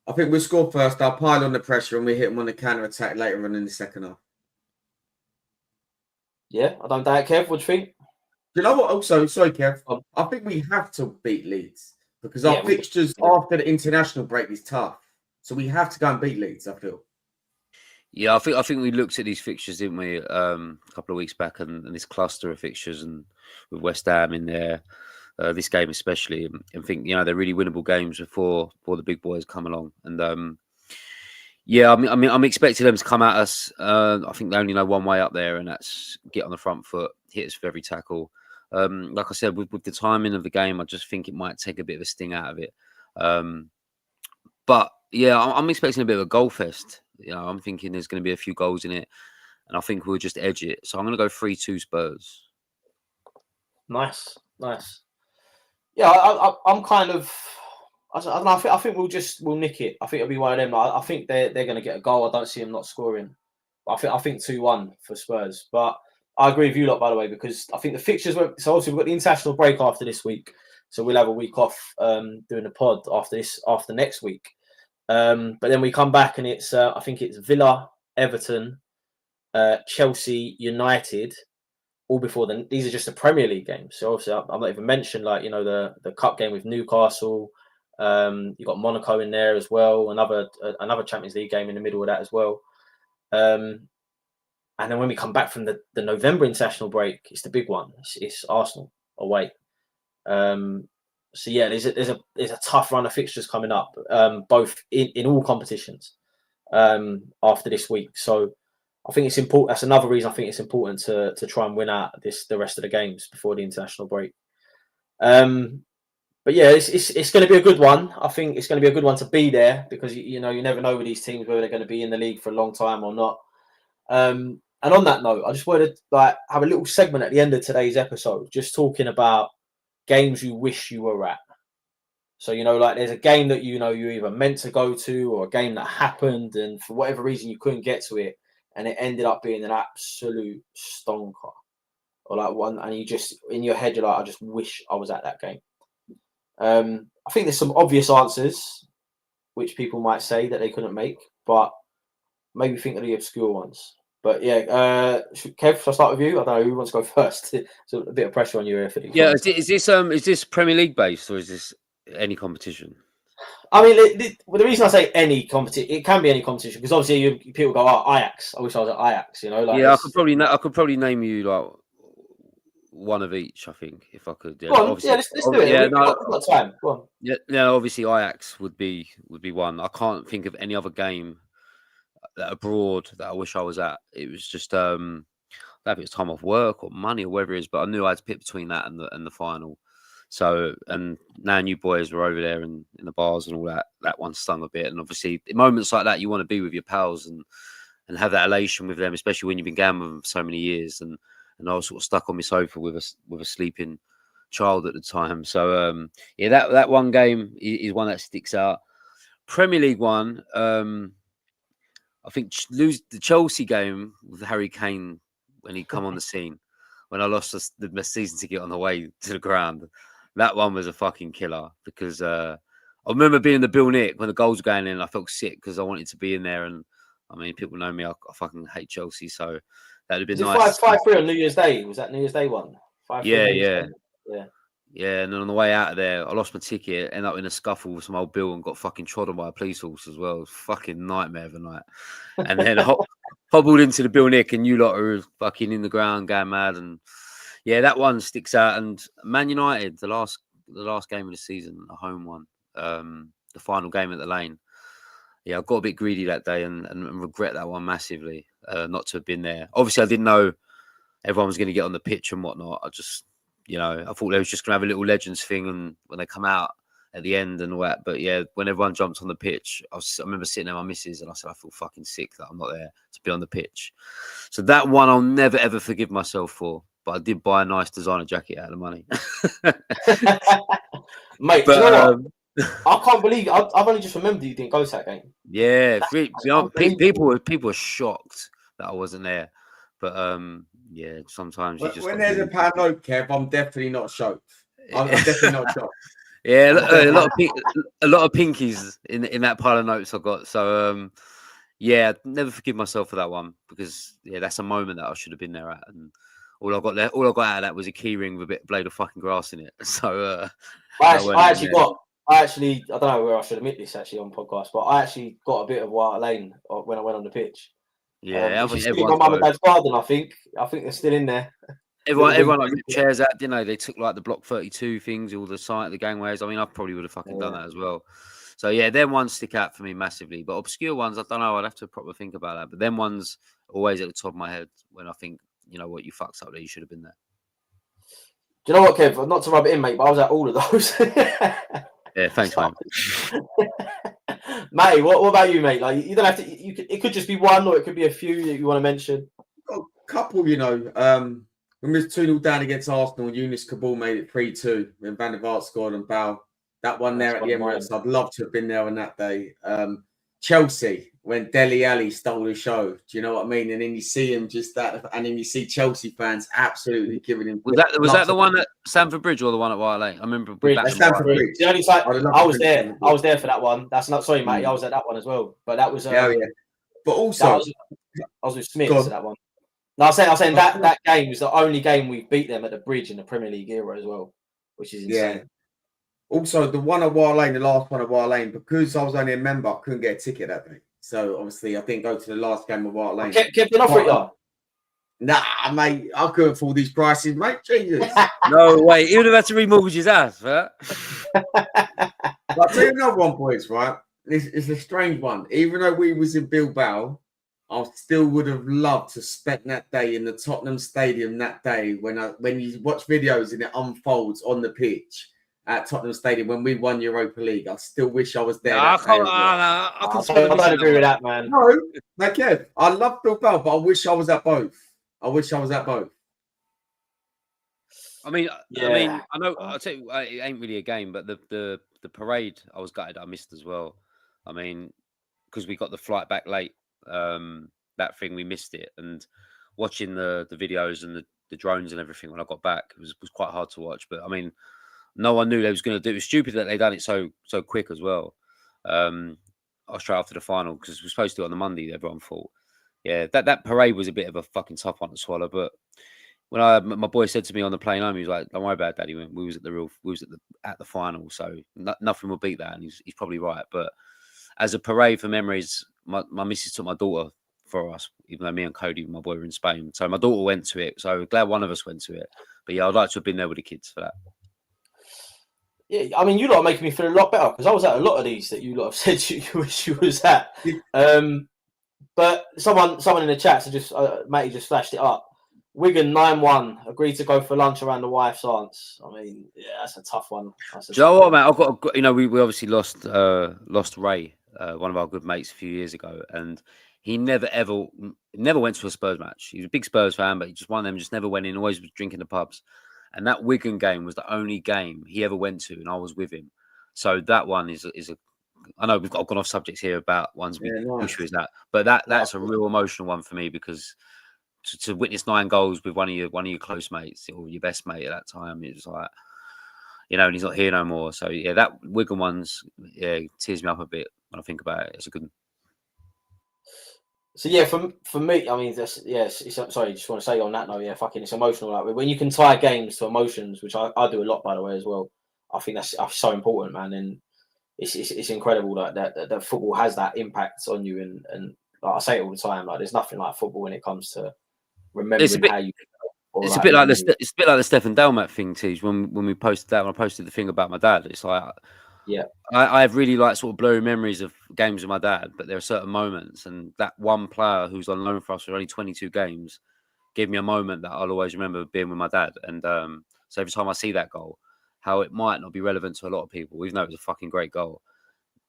I think we'll score first. I'll pile on the pressure and we hit them on the counter attack later on in the second half. Yeah, I don't doubt. Kev, what do you think? You know what? Also, sorry, Kev. I think we have to beat Leeds because our fixtures after the international break is tough. So we have to go and beat Leeds, I feel. Yeah, I think we looked at these fixtures, didn't we, a couple of weeks back, and this cluster of fixtures, and with West Ham in there, this game especially, and think, you know, they're really winnable games before the big boys come along. And yeah, I mean, I'm expecting them to come at us. I think they only know one way up there, and that's get on the front foot, hit us with every tackle. Like I said, with the timing of the game, I just think it might take a bit of a sting out of it. But yeah, I'm expecting a bit of a goal fest. You know, I'm thinking there's going to be a few goals in it, and I think we'll just edge it. So I'm going to go 3-2 Spurs. Nice. Yeah, I'm kind of. I don't know. I think we'll nick it. I think it'll be one of them. I think they're going to get a goal. I don't see them not scoring. I think 2-1 for Spurs. But I agree with you lot, by the way, because I think the fixtures were. So obviously we've got the international break after this week, so we'll have a week off doing the pod after next week. But then we come back and it's I think it's Villa, Everton, Chelsea, United, all before then. These are just the Premier League games. So obviously I'm not even mentioned like, you know, the cup game with Newcastle. You've got Monaco in there as well. Another Champions League game in the middle of that as well. And then when we come back from the November international break, it's the big one. It's Arsenal away. So yeah, there's a tough run of fixtures coming up, both in all competitions after this week. So I think it's important. That's another reason I think it's important to try and win out the rest of the games before the international break. But yeah, it's going to be a good one. I think it's going to be a good one to be there because you know you never know with these teams whether they're going to be in the league for a long time or not. And on that note, I just wanted to have a little segment at the end of today's episode, just talking about games you wish you were at. So, you know, like there's a game that, you know, you either meant to go to or a game that happened and for whatever reason you couldn't get to it and it ended up being an absolute stonker or like one. And you just, in your head, you're like, I just wish I was at that game. I think there's some obvious answers which people might say that they couldn't make, but maybe think of the obscure ones. But yeah, Kev, shall I start with you? I don't know who wants to go first. It's a bit of pressure on you here for these. Yeah, is this Premier League based or is this any competition? I mean, the reason I say any competition, it can be any competition because obviously people go, "Oh, Ajax. I wish I was at Ajax." You know, like yeah, I could probably name you like one of each. I think if I could. Yeah, go on, yeah, let's do it. Yeah, we've got time. Go on. Yeah, obviously Ajax would be one. I can't think of any other game that abroad that I wish I was at. It was just I don't know if it was time off work or money or whatever it is, but I knew I had to pick between that and the final. So, and now you boys were over there in the bars and all that. That one stung a bit. And obviously, in moments like that, you want to be with your pals and have that elation with them, especially when you've been gambling with them for so many years. And I was sort of stuck on my sofa with a sleeping child at the time. So, yeah, that one game is one that sticks out. Premier League one, I think lose the Chelsea game with Harry Kane when he come on the scene, when I lost the season ticket on the way to the ground. That one was a fucking killer because I remember being in the Bill Nick when the goals were going in. I felt sick because I wanted to be in there. And I mean, people know me. I fucking hate Chelsea. So that'd have been nice. 5-3 on New Year's Day. Was that New Year's Day one? 5-3 yeah. Yeah. Yeah, and then on the way out of there, I lost my ticket, ended up in a scuffle with some old Bill and got fucking trodden by a police horse as well. It was a fucking nightmare of a night. And then hobbled into the Bill Nick and you lot are fucking in the ground going mad. And yeah, that one sticks out. And Man United, the last game of the season, a home one, the final game at the Lane. Yeah, I got a bit greedy that day and regret that one massively, not to have been there. Obviously, I didn't know everyone was going to get on the pitch and whatnot. I just... I thought they was just going to have a little Legends thing and when they come out at the end and all that. But yeah, when everyone jumped on the pitch, I remember sitting there with my missus and I said, I feel fucking sick that I'm not there to be on the pitch. So that one I'll never, ever forgive myself for. But I did buy a nice designer jacket out of the money. Mate, but, you know what? I can't believe I've only just remembered you didn't go to that game. Yeah, people were shocked that I wasn't there. But yeah, sometimes you just when there's a pound note, Kev, I'm definitely not shocked. I'm definitely not shocked. Yeah, a lot of pinkies in that pile of notes I got. So yeah, never forgive myself for that one because yeah, that's a moment that I should have been there at. And all I got out of that was a key ring with a blade of fucking grass in it. So I don't know where I should admit this actually on podcast, but I actually got a bit of White Lane when I went on the pitch. Yeah, I think in my mum and dad's garden. I think they're still in there. Everyone like ripped chairs out, didn't they? They took like the block 32 things, all the site, the gangways. I mean, I probably would have fucking done that as well. So yeah, them ones stick out for me massively. But obscure ones, I don't know. I'd have to proper think about that. But them ones always at the top of my head when I think, you know what, you fucked up there. You should have been there. Do you know what, Kev? Not to rub it in, mate, but I was at all of those. Yeah, thanks, man. Matty, what about you, mate? Like, you don't have to. It could just be one, or it could be a few that you want to mention. A couple, when we was 2-0 down against Arsenal, Yunus Kabul made it 3-2 when Van der Vaart scored and Bow. That one there at the Emirates, I'd love to have been there on that day. Chelsea, when Dele Alli stole the show. Do you know what I mean? And then you see him just that, and then you see Chelsea fans absolutely giving him. Was that the one at Stamford Bridge or the one at White Lane? I remember. Stamford Bridge. The only side, I was there. I was there for that one. That's not sorry, Matty. I was at that one as well. But that was. Yeah. But also, I was with Smith at that one. No, I'm saying that game was the only game we beat them at the Bridge in the Premier League era as well, which is insane. Yeah. Also, the one at White Lane, the last one at White Lane, because I was only a member, I couldn't get a ticket that day. So obviously, I didn't go to the last game of White Lane. Kept an offer it, yeah. Nah, mate, I couldn't afford these prices, mate. Jesus. No way. He would have had to remortgage his house, right? But tell you another one, boys, right? It's a strange one. Even though we was in Bilbao, I still would have loved to spend that day in the Tottenham Stadium that day when you watch videos and it unfolds on the pitch at Tottenham Stadium when we won Europa League. I still wish I was there. I don't agree with that, man. No, Kev, I love Bilbao, but I wish I was at both. I mean, I know. I'll tell you, it ain't really a game, but the parade I was gutted I missed as well. I mean, because we got the flight back late. That thing we missed it, and watching the videos and the drones and everything when I got back was quite hard to watch. But I mean, no one knew they was going to do it. It was stupid that they done it so quick as well. I was straight after the final because we were supposed to do it on the Monday. Everyone thought, yeah, that parade was a bit of a fucking tough one to swallow. But when my boy said to me on the plane home, he was like, "Don't worry about it, Daddy. We was at the final, so nothing will beat that." And he's probably right. But as a parade for memories, my missus took my daughter for us, even though me and Cody, my boy, were in Spain. So my daughter went to it. So glad one of us went to it. But yeah, I'd like to have been there with the kids for that. Yeah, I mean, you lot are making me feel a lot better because I was at a lot of these that you lot have said you wish you was at. But someone in the chat, so just Matty just flashed it up. Wigan 9-1. Agreed to go for lunch around the wife's aunt's. I mean, yeah, that's a tough one. That's a Do you know tough what, one. man? I've got, you know, we obviously lost Ray, one of our good mates, a few years ago, and he never went to a Spurs match. He was a big Spurs fan, but he just one of them, just never went in. Always was drinking the pubs, and that Wigan game was the only game he ever went to, and I was with him. So that one is a. I know I've gone off subjects here about ones we push with that, but that's a real emotional one for me because to witness 9 goals with one of your close mates or your best mate at that time, it was like, you know, and he's not here no more. So yeah, that Wigan one's tears me up a bit when I think about it. It's a good. So yeah, for me, I mean, sorry, just want to say on that note, yeah, fucking, it's emotional. Like when you can tie games to emotions, which I do a lot, by the way, as well. I think that's so important, man, and it's incredible that football has that impact on you, and like I say it all the time, like there's nothing like football when it comes to remembering how you. It's a bit like the Stefan Delmat thing, Tej. When we posted that, when I posted the thing about my dad, it's like, yeah, I have really like sort of blurry memories of games with my dad, but there are certain moments, and that one player who's on loan for us for only 22 games gave me a moment that I'll always remember being with my dad. And so every time I see that goal, how it might not be relevant to a lot of people, even though it was a fucking great goal.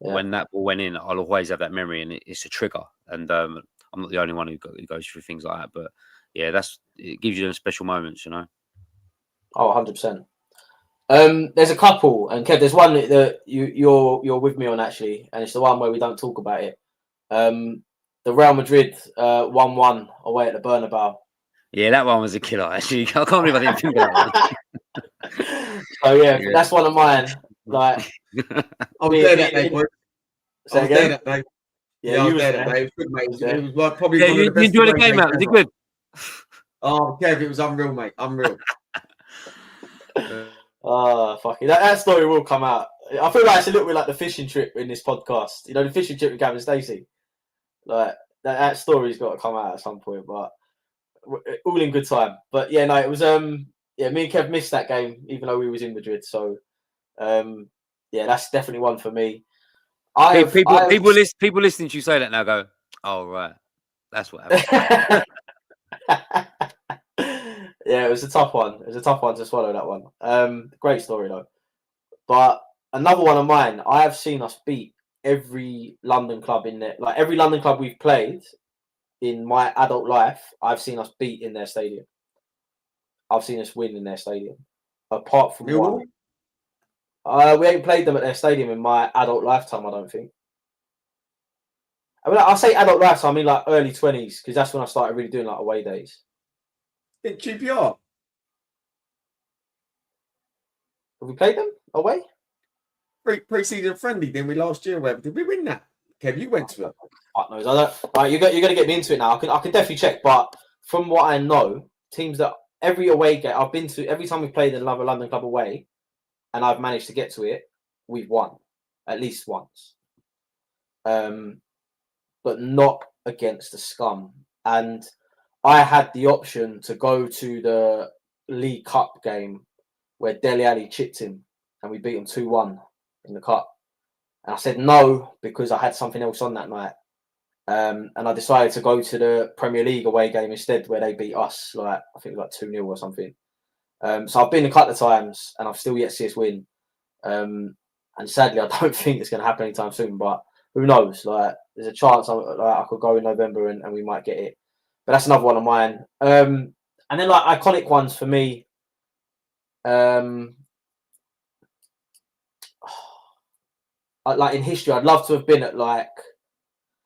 Yeah. When that ball went in, I'll always have that memory, and it's a trigger. And I'm not the only one who goes through things like that, but yeah, it gives you those special moments, you know. Oh, 100%. There's a couple, and Kev, there's one that you're with me on actually, and it's the one where we don't talk about it. The Real Madrid 1-1 away at the Bernabeu. Yeah, that one was a killer. Actually, I can't believe I didn't think of that one. So yeah, that's one of mine. Like, I was there that day, boy. Say again? That day. Yeah, I was there that day. It was good, mate. It was like probably one of the best. You enjoyed the game, mate? Was it good? Oh, Kev, it was unreal, mate. Unreal. Oh, fuck it. That story will come out. I feel like it's a little bit like the fishing trip in this podcast. You know, the fishing trip with Gavin Stacey. Like, that story's got to come out at some point, but all in good time. But yeah, no, it was, me and Kev missed that game, even though we was in Madrid. So, yeah, that's definitely one for me. People listening to you say that now go, oh, right. That's what happened. Yeah, it was a tough one. It was a tough one to swallow, that one. Great story, though. But another one of mine, I have seen us beat every London club in there. Like, every London club we've played in my adult life, I've seen us beat in their stadium. I've seen us win in their stadium. Apart from one. We ain't played them at their stadium in my adult lifetime, I don't think. I mean, I say adult lifetime, I mean like early 20s, because that's when I started really doing like away days. In QPR? Have we played them away? Pre-season friendly, didn't we, last year? Where did we win that? Kev, you went to it. Fuck knows. I don't. Right, you're going to get me into it now. I can definitely check, but from what I know, teams that every away game I've been to, every time we've played another London club away, and I've managed to get to it, we've won at least once. But not against the scum. And I had the option to go to the League Cup game where Dele Alli chipped him and we beat him 2-1 in the cup. And I said no because I had something else on that night. And I decided to go to the Premier League away game instead where they beat us, like I think like 2-0 or something. So I've been a couple of times and I've still yet to see us win. And sadly, I don't think it's going to happen anytime soon, but who knows? Like, there's a chance I could go in November and we might get it. But that's another one of mine. And then like iconic ones for me. Like in history, I'd love to have been at like,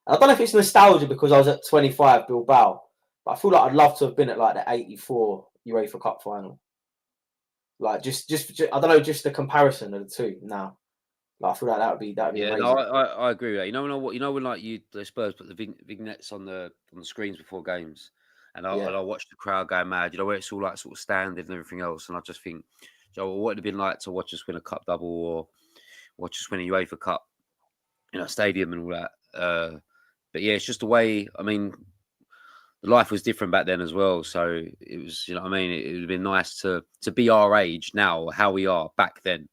I don't know if it's nostalgia because I was at 25 Bilbao, but I feel like I'd love to have been at like the 84 UEFA Cup final. Like just I don't know, just the comparison of the two now. Like, I feel like that would be yeah, amazing. No, I agree with that. You know when like the Spurs put the vignettes on the screens before games, and I watch the crowd go mad. You know where it's all like sort of standing and everything else, and I just think, what would it have been like to watch us win a cup double or watch us win a UEFA Cup in a stadium and all that. But yeah, it's just the way. I mean, life was different back then as well. So it was, you know what I mean? It would have been nice to be our age now, how we are back then.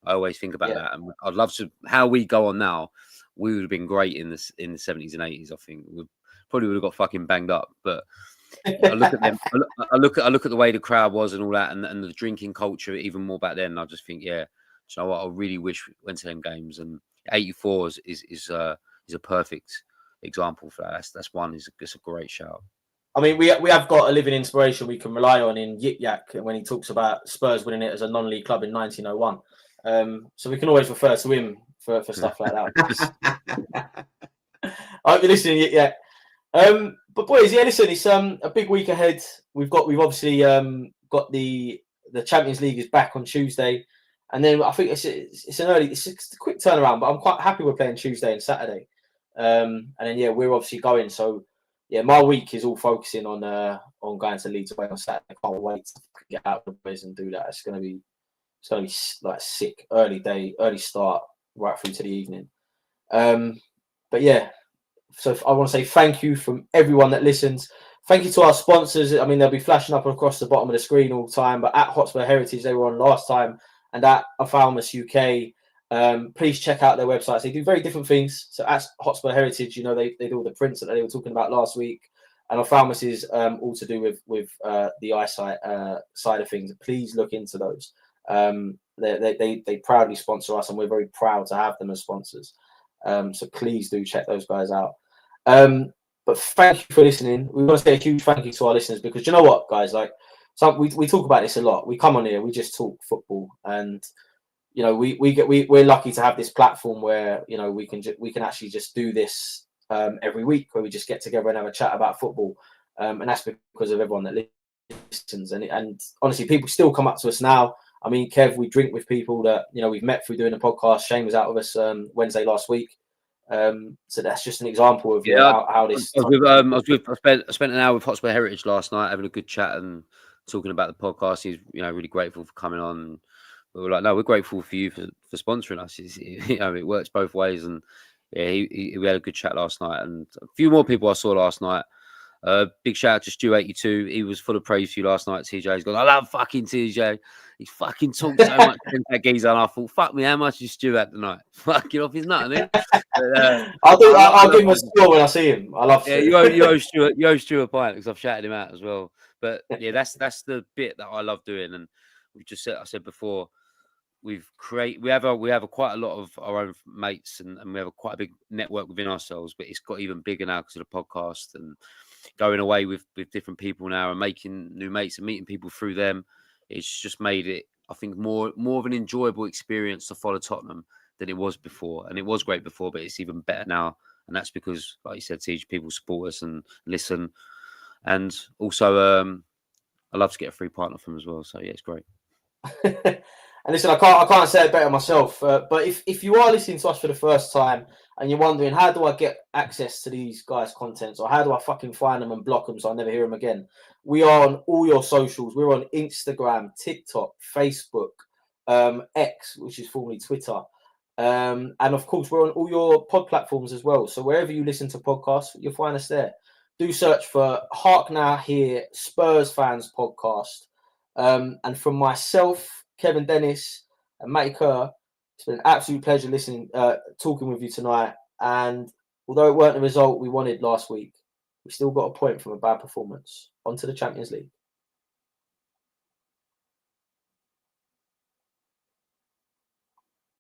I always think about that. And I'd love to, how we go on now, we would have been great in the 70s and 80s, I think. We probably would have got fucking banged up. But I look at them. I look at the way the crowd was and all that, and the drinking culture even more back then. I just think, yeah, you know what? I really wish we went to them games. And '84 is a perfect example for that. That's one. It's a great shout. I mean, we have got a living inspiration we can rely on in Yip Yak when he talks about Spurs winning it as a non-league club in 1901. So we can always refer to him for stuff like that. I hope you're listening, Yip Yak. But boys, yeah, listen, it's a big week ahead. We've obviously got the Champions League is back on Tuesday, and then I think it's a quick turnaround, but I'm quite happy we're playing Tuesday and Saturday. And then yeah, we're obviously going. So yeah, my week is all focusing on going to Leeds away on Saturday. I can't wait to get out of the place and do that. It's gonna be like sick, early start right through to the evening. But yeah. So I want to say thank you from everyone that listens. Thank you to our sponsors. I mean, they'll be flashing up across the bottom of the screen all the time. But at Hotspur Heritage, they were on last time, and at Ophthalmus UK. Please check out their websites. They do very different things. So at Hotspur Heritage, they do all the prints that they were talking about last week, and Ophthalmus is all to do with the eyesight side of things. Please look into those. They proudly sponsor us, and we're very proud to have them as sponsors. So please do check those guys out. But thank you for listening. We want to say a huge thank you to our listeners, because you know what, guys, like we talk about this a lot. We come on here, we just talk football, and we're lucky to have this platform where we can actually just do this every week, where we just get together and have a chat about football, and that's because of everyone that listens. And honestly, people still come up to us now. I mean, Kev, we drink with people that we've met through doing a podcast. Shane was out with us Wednesday last week. So that's just an example of how this. I spent an hour with Hotspur Heritage last night, having a good chat and talking about the podcast. He's really grateful for coming on. We were like, no, we're grateful for you for sponsoring us. It works both ways. And yeah, we had a good chat last night, and a few more people I saw last night. Big shout out to Stu82. He was full of praise for you last night. TJ, he's gone, I love fucking TJ. He fucking talks so much to that geezer, and I thought, fuck me, how much is Stu at tonight? Fucking off his nut, isn't it? I'll give him a score when I see him. I love. Yeah, you owe Stu a pint, because I've shouted him out as well. But yeah, that's the bit that I love doing, and I said before, we have quite a lot of our own mates, and we have quite a big network within ourselves, but it's got even bigger now because of the podcast and going away with different people now and making new mates and meeting people through them. It's just made it, I think, more of an enjoyable experience to follow Tottenham than it was before. And it was great before, but it's even better now. And that's because, like you said, Tej, people support us and listen. And also, I love to get a free partner from them as well. So yeah, it's great. And listen, I can't say it better myself. But if you are listening to us for the first time and you're wondering, how do I get access to these guys' contents, or how do I fucking find them and block them so I never hear them again? We are on all your socials. We're on Instagram, TikTok, Facebook, X, which is formerly Twitter. And of course, we're on all your pod platforms as well. So wherever you listen to podcasts, you'll find us there. Do search for Hark Now Here Spurs Fans Podcast. And from myself, Kevin Dennis, and Matty Kerr, it's been an absolute pleasure talking with you tonight. And although it weren't the result we wanted last week, we still got a point from a bad performance. On to the Champions League.